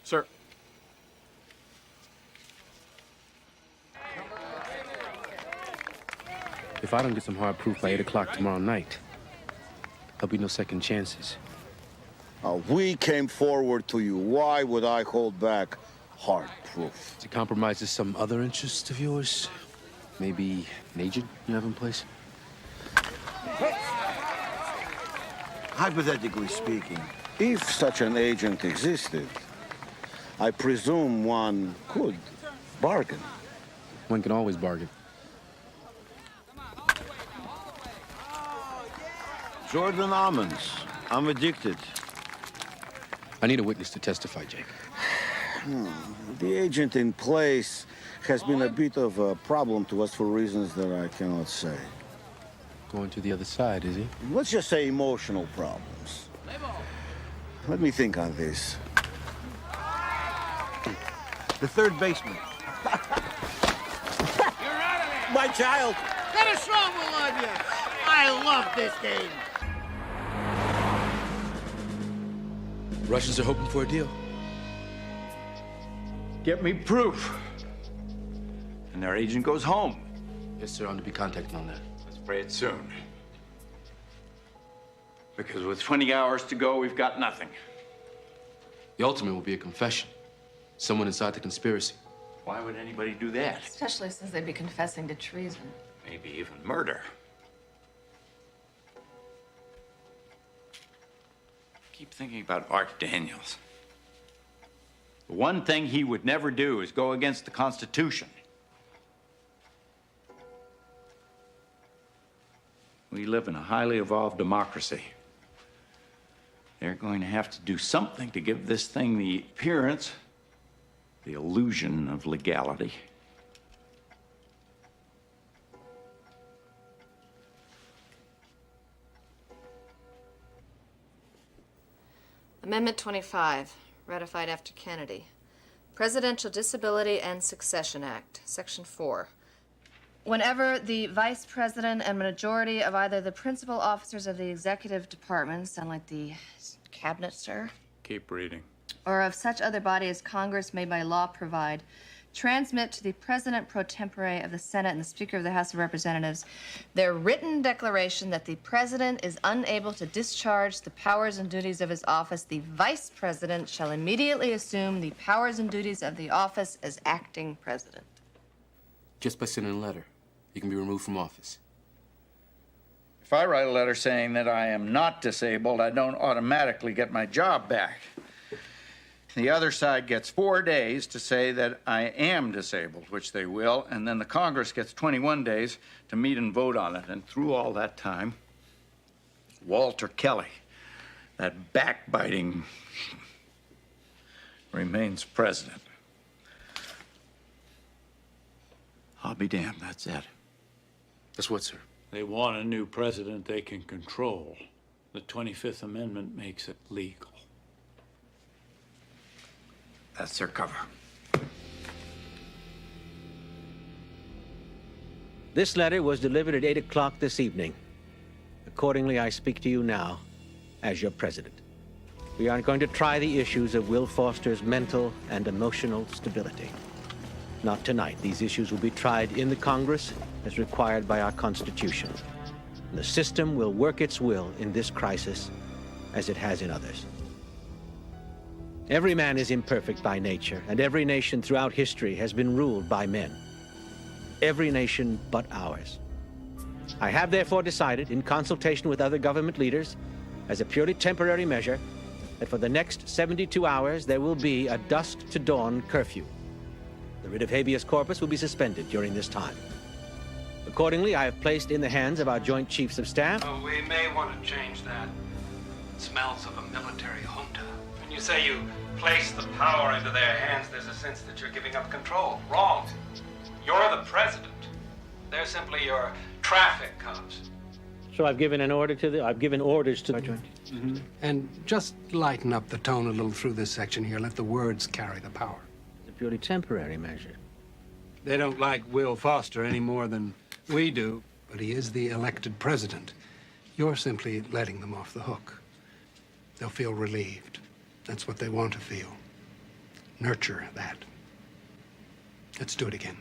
Sir. If I don't get some hard proof by 8 o'clock tomorrow night, there'll be no second chances. We came forward to you. Why would I hold back hard proof? It compromises some other interest of yours? Maybe an agent you have in place? Hypothetically speaking, if such an agent existed, I presume one could bargain. One can always bargain. Jordan almonds. I'm addicted. I need a witness to testify, Jake. The agent in place has been a bit of a problem to us for reasons that I cannot say. Going to the other side, is he? Let's just say emotional problems. Let me think on this. The third baseman. My child. Got a strong one on you. I love this game. Russians are hoping for a deal. Get me proof. And their agent goes home. Yes, sir. I'm to be contacted on that. Let's pray it soon. Because with 20 hours to go, we've got nothing. The ultimate will be a confession. Someone inside the conspiracy. Why would anybody do that? Especially since they'd be confessing to treason. Maybe even murder. Keep thinking about Art Daniels. The one thing he would never do is go against the Constitution. We live in a highly evolved democracy. They're going to have to do something to give this thing the appearance, the illusion of legality. Amendment 25, ratified after Kennedy. Presidential Disability and Succession Act, Section 4. Whenever the Vice President and majority of either the principal officers of the executive department, sound like the cabinet, sir, Keep reading. or of such other body as Congress may by law provide, transmit to the President pro tempore of the Senate and the Speaker of the House of Representatives their written declaration that the President is unable to discharge the powers and duties of his office. The Vice President shall immediately assume the powers and duties of the office as acting President. Just by sending a letter, you can be removed from office. If I write a letter saying that I am not disabled, I don't automatically get my job back. The other side gets 4 days to say that I am disabled, which they will, and then the Congress gets 21 days to meet and vote on it. And through all that time, Walter Kelly, that backbiting, remains president. I'll be damned, that's it. That's what, sir? They want a new president they can control. The 25th Amendment makes it legal. That's their cover. This letter was delivered at 8 o'clock this evening. Accordingly, I speak to you now as your president. We are going to try the issues of Will Foster's mental and emotional stability. Not tonight. These issues will be tried in the Congress as required by our Constitution. And the system will work its will in this crisis as it has in others. Every man is imperfect by nature, and every nation throughout history has been ruled by men. Every nation but ours. I have therefore decided, in consultation with other government leaders, as a purely temporary measure, that for the next 72 hours there will be a dusk to dawn curfew. The writ of habeas corpus will be suspended during this time. Accordingly, I have placed in the hands of our Joint Chiefs of Staff. Oh, we may want to change that. It smells of a military junta. When you say you place the power into their hands, there's a sense that you're giving up control. Wrong. You're the president. They're simply your traffic cops. So I've given orders to the Joint. Mm-hmm. And just lighten up the tone a little through this section here. Let the words carry the power. It's a purely temporary measure. They don't like Will Foster any more than we do, but he is the elected president. You're simply letting them off the hook. They'll feel relieved. That's what they want to feel. Nurture that. Let's do it again.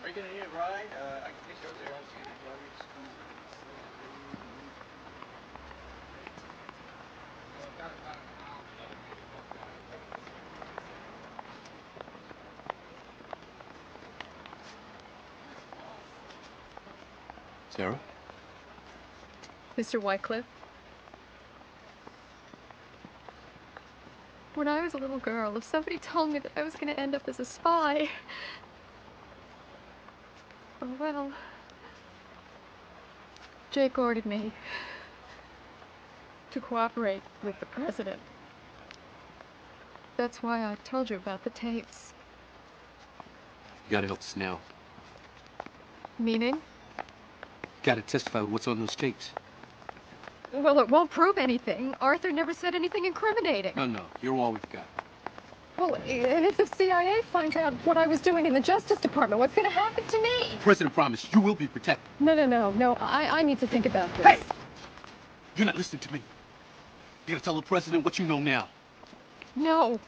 Are you gonna need a ride? I can take you over there and see the luggage. Sarah? Mr. Wycliffe? When I was a little girl, if somebody told me that I was going to end up as a spy... Oh, well... Jake ordered me to cooperate with the president. That's why I told you about the tapes. You gotta help us now. Meaning? Gotta testify with what's on those tapes. Well, it won't prove anything. Arthur never said anything incriminating. No, you're all we've got. Well, and if the CIA finds out what I was doing in the Justice Department, what's going to happen to me? The president promised you will be protected. No. I need to think about this. Hey! You're not listening to me. You gotta tell the president what you know now. No.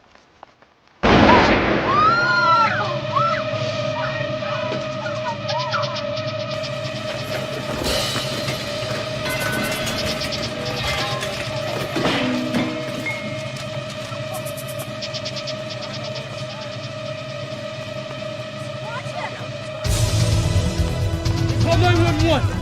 Call 911!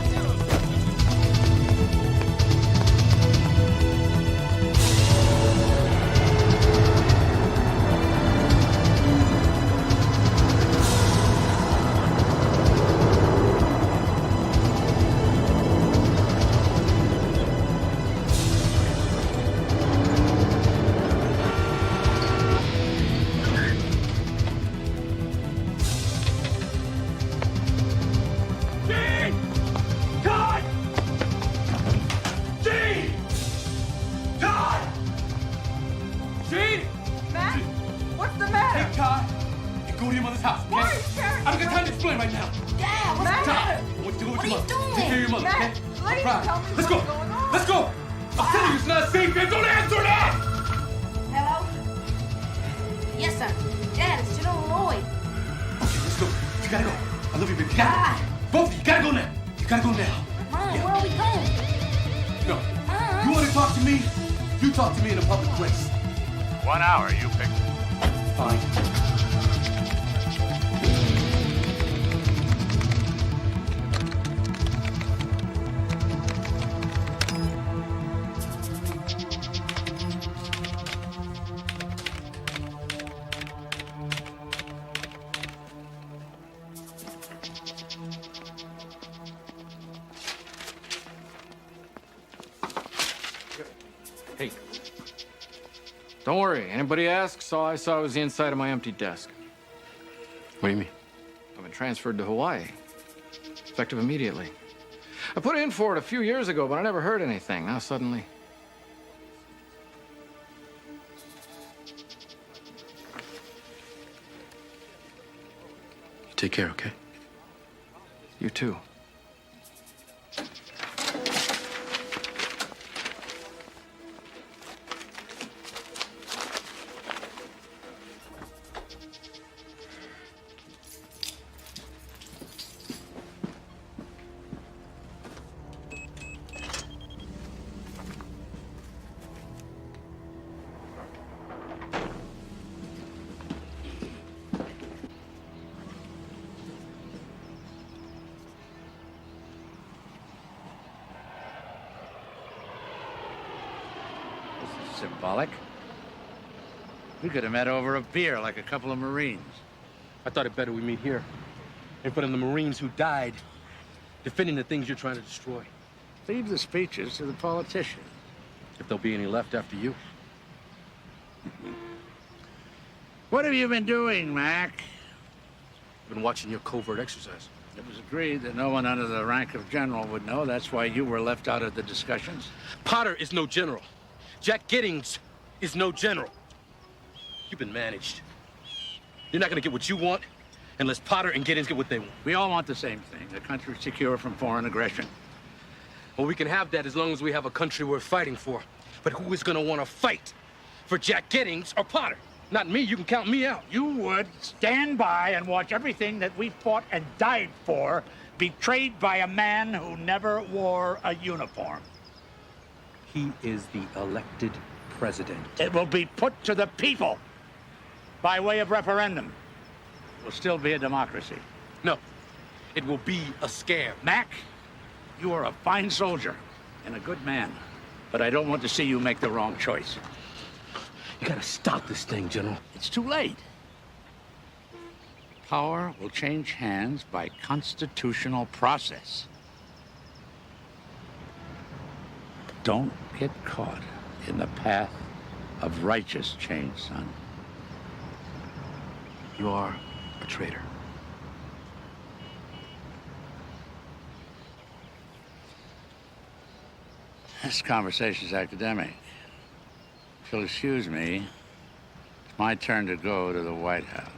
Hey. Don't worry. Anybody asks, all I saw was the inside of my empty desk. What do you mean? I've been transferred to Hawaii. Effective immediately. I put in for it a few years ago, but I never heard anything. Now suddenly... You take care, okay? You too. Symbolic. We could have met over a beer like a couple of Marines. I thought it better we meet here, in front of the Marines who died, defending the things you're trying to destroy. Leave the speeches to the politicians. If there'll be any left after you. What have you been doing, Mac? I've been watching your covert exercise. It was agreed that no one under the rank of general would know. That's why you were left out of the discussions. Potter is no general. Jack Giddings is no general. You've been managed. You're not gonna get what you want unless Potter and Giddings get what they want. We all want the same thing, a country secure from foreign aggression. Well, we can have that as long as we have a country worth fighting for. But who is gonna wanna fight for Jack Giddings or Potter? Not me, you can count me out. You would stand by and watch everything that we fought and died for betrayed by a man who never wore a uniform. He is the elected president. It will be put to the people by way of referendum. It will still be a democracy. No, it will be a scam. Mac, you are a fine soldier and a good man, but I don't want to see you make the wrong choice. You gotta stop this thing, General. It's too late. Power will change hands by constitutional process. Don't get caught in the path of righteous change, son. You are a traitor. This conversation's academic. If you'll excuse me, it's my turn to go to the White House.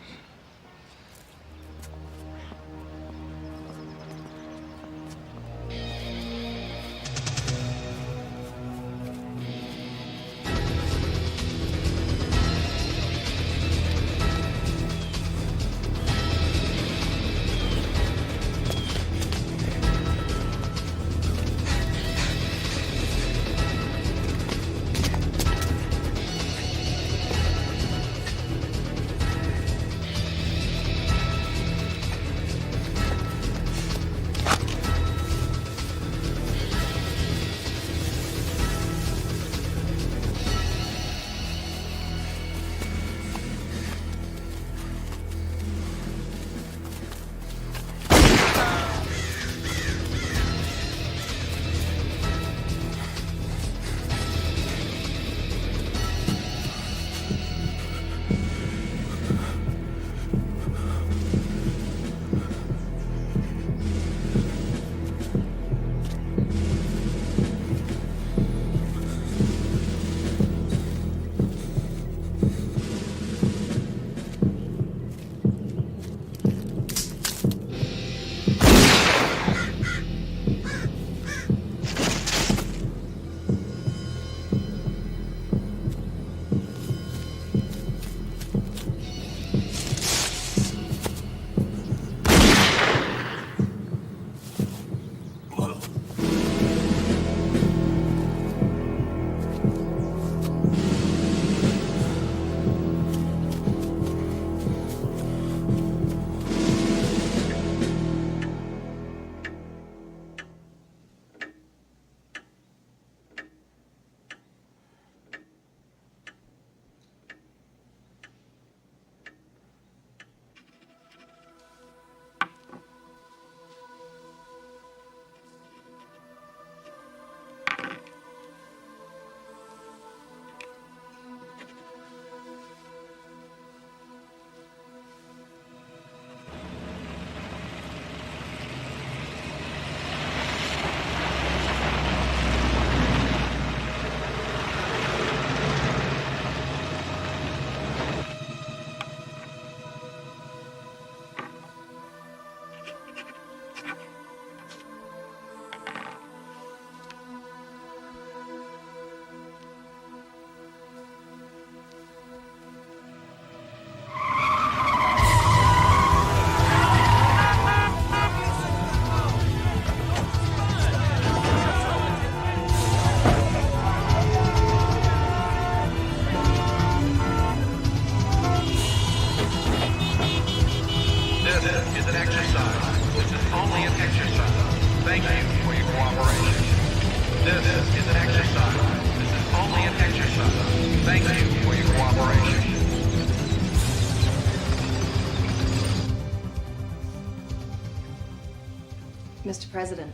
Mr. President,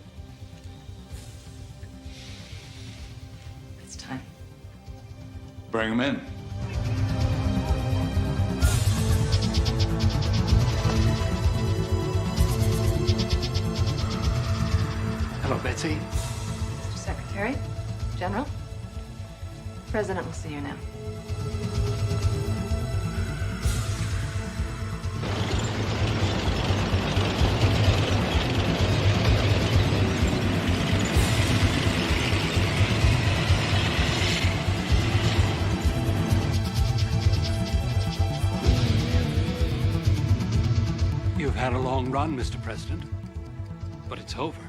it's time. Bring him in. Hello, Betsy. Mr. Secretary, General, the President will see you now. You've had a long run, Mr. President, but it's over.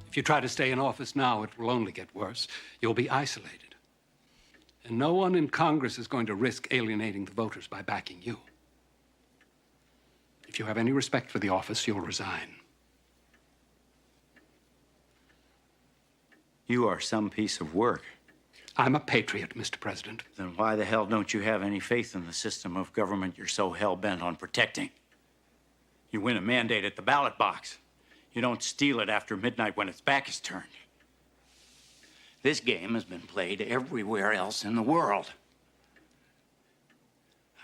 If you try to stay in office now, it will only get worse. You'll be isolated. And no one in Congress is going to risk alienating the voters by backing you. If you have any respect for the office, you'll resign. You are some piece of work. I'm a patriot, Mr. President. Then why the hell don't you have any faith in the system of government you're so hell-bent on protecting? You win a mandate at the ballot box. You don't steal it after midnight when its back is turned. This game has been played everywhere else in the world.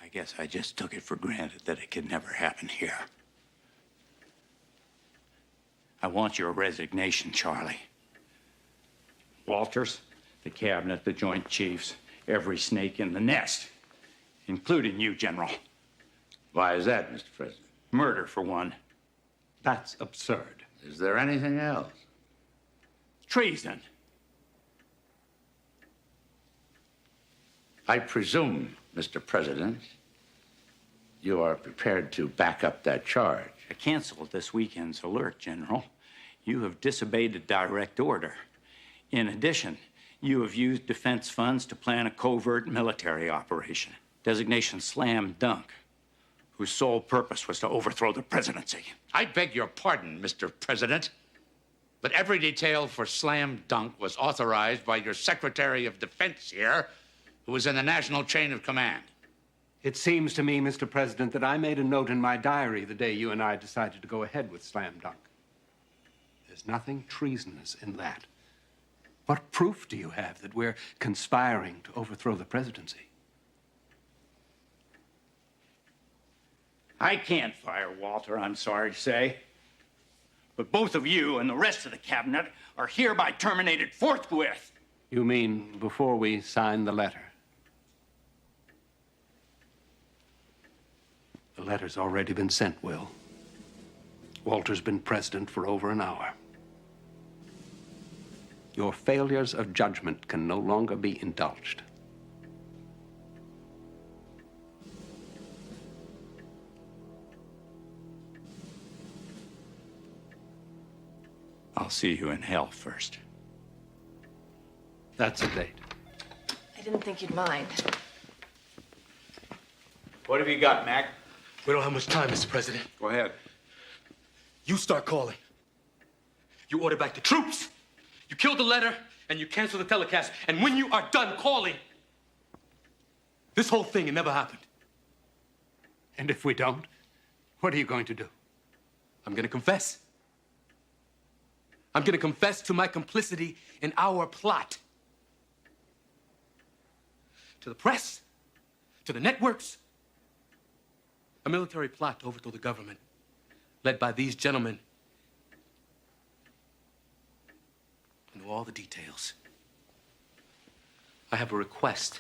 I guess I just took it for granted that it could never happen here. I want your resignation, Charlie. Walters, the cabinet, the Joint Chiefs, every snake in the nest, including you, General. Why is that, Mr. President? Murder, for one. That's absurd. Is there anything else? Treason. I presume, Mr. President, you are prepared to back up that charge. I canceled this weekend's alert, General. You have disobeyed a direct order. In addition, you have used defense funds to plan a covert military operation. Designation slam dunk, whose sole purpose was to overthrow the presidency. I beg your pardon, Mr. President, but every detail for slam dunk was authorized by your Secretary of Defense here, who was in the national chain of command. It seems to me, Mr. President, that I made a note in my diary the day you and I decided to go ahead with slam dunk. There's nothing treasonous in that. What proof do you have that we're conspiring to overthrow the presidency? I can't fire Walter, I'm sorry to say. But both of you and the rest of the cabinet are hereby terminated forthwith. You mean before we sign the letter? The letter's already been sent, Will. Walter's been president for over an hour. Your failures of judgment can no longer be indulged. I'll see you in hell first. That's a date. I didn't think you'd mind. What have you got, Mac? We don't have much time, Mr. President. Go ahead. You start calling. You order back the troops. You kill the letter, and you cancel the telecast. And when you are done calling, this whole thing, it never happened. And if we don't, what are you going to do? I'm going to confess. I'm going to confess to my complicity in our plot. To the press, to the networks. A military plot to overthrow the government, led by these gentlemen. I know all the details. I have a request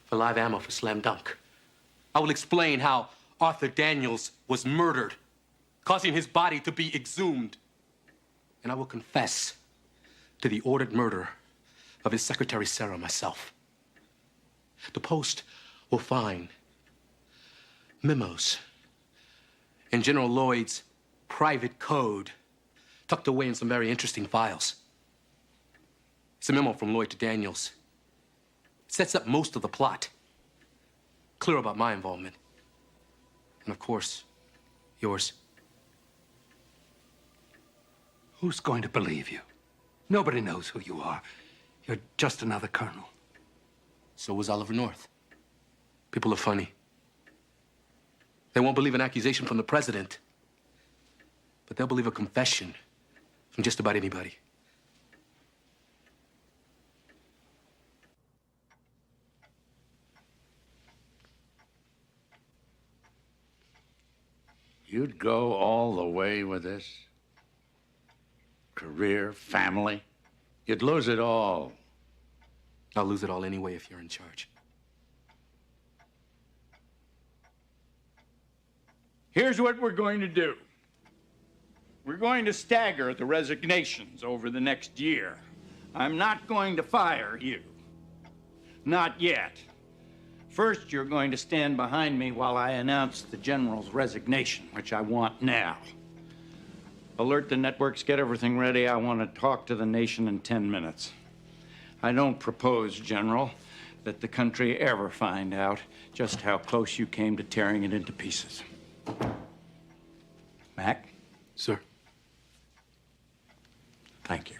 for live ammo for slam dunk. I will explain how Arthur Daniels was murdered, causing his body to be exhumed. And I will confess to the ordered murder of his secretary, Sarah, myself. The Post will find memos in General Lloyd's private code tucked away in some very interesting files. It's a memo from Lloyd to Daniels. It sets up most of the plot. Clear about my involvement. And of course, yours. Who's going to believe you? Nobody knows who you are. You're just another colonel. So was Oliver North. People are funny. They won't believe an accusation from the president, but they'll believe a confession from just about anybody. You'd go all the way with this? Career, family? You'd lose it all. I'll lose it all anyway if you're in charge. Here's what we're going to do. We're going to stagger the resignations over the next year. I'm not going to fire you. Not yet. First, you're going to stand behind me while I announce the general's resignation, which I want now. Alert the networks, get everything ready. I want to talk to the nation in 10 minutes. I don't propose, General, that the country ever find out just how close you came to tearing it into pieces. Mac? Sir. Thank you.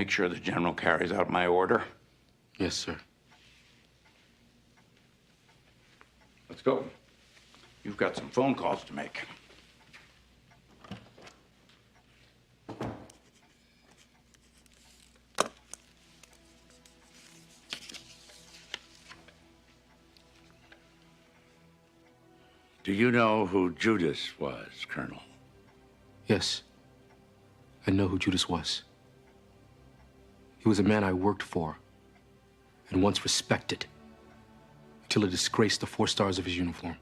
Make sure the general carries out my order. Yes, sir. Let's go. You've got some phone calls to make. Do you know who Judas was, Colonel? Yes. I know who Judas was. He was a man I worked for and once respected until it disgraced the 4 stars of his uniform.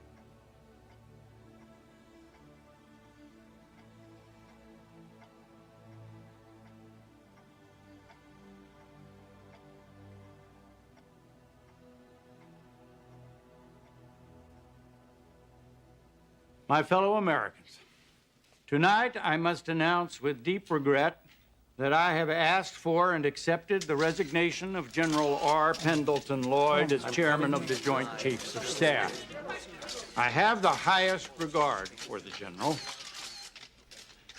My fellow Americans, tonight I must announce with deep regret that I have asked for and accepted the resignation of General R. Pendleton Lloyd as chairman of the Joint Chiefs of Staff. I have the highest regard for the general.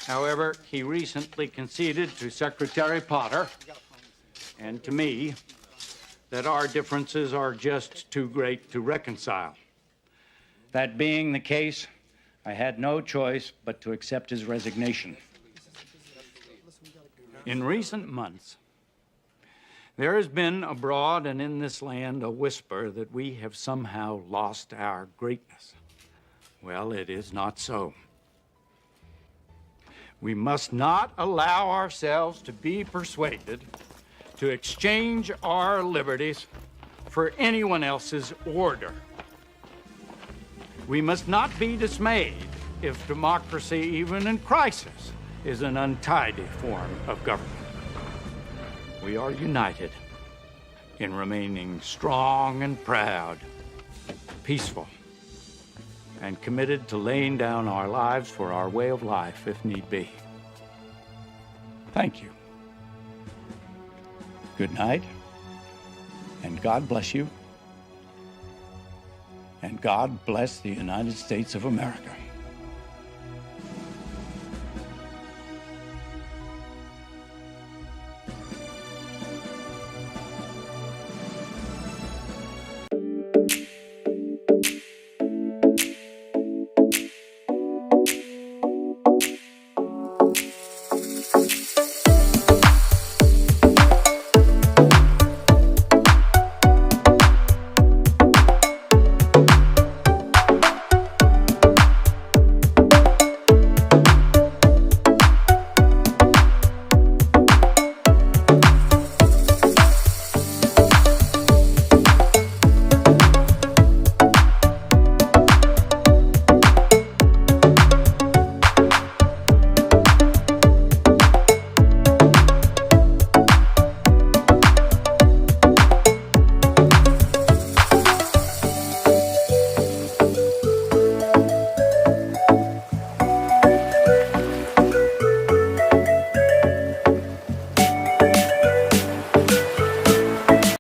However, he recently conceded to Secretary Potter and to me that our differences are just too great to reconcile. That being the case, I had no choice but to accept his resignation. In recent months, there has been abroad and in this land a whisper that we have somehow lost our greatness. Well, it is not so. We must not allow ourselves to be persuaded to exchange our liberties for anyone else's order. We must not be dismayed if democracy, even in crisis, is an untidy form of government. We are united in remaining strong and proud, peaceful, and committed to laying down our lives for our way of life if need be. Thank you. Good night, and God bless you. And God bless the United States of America.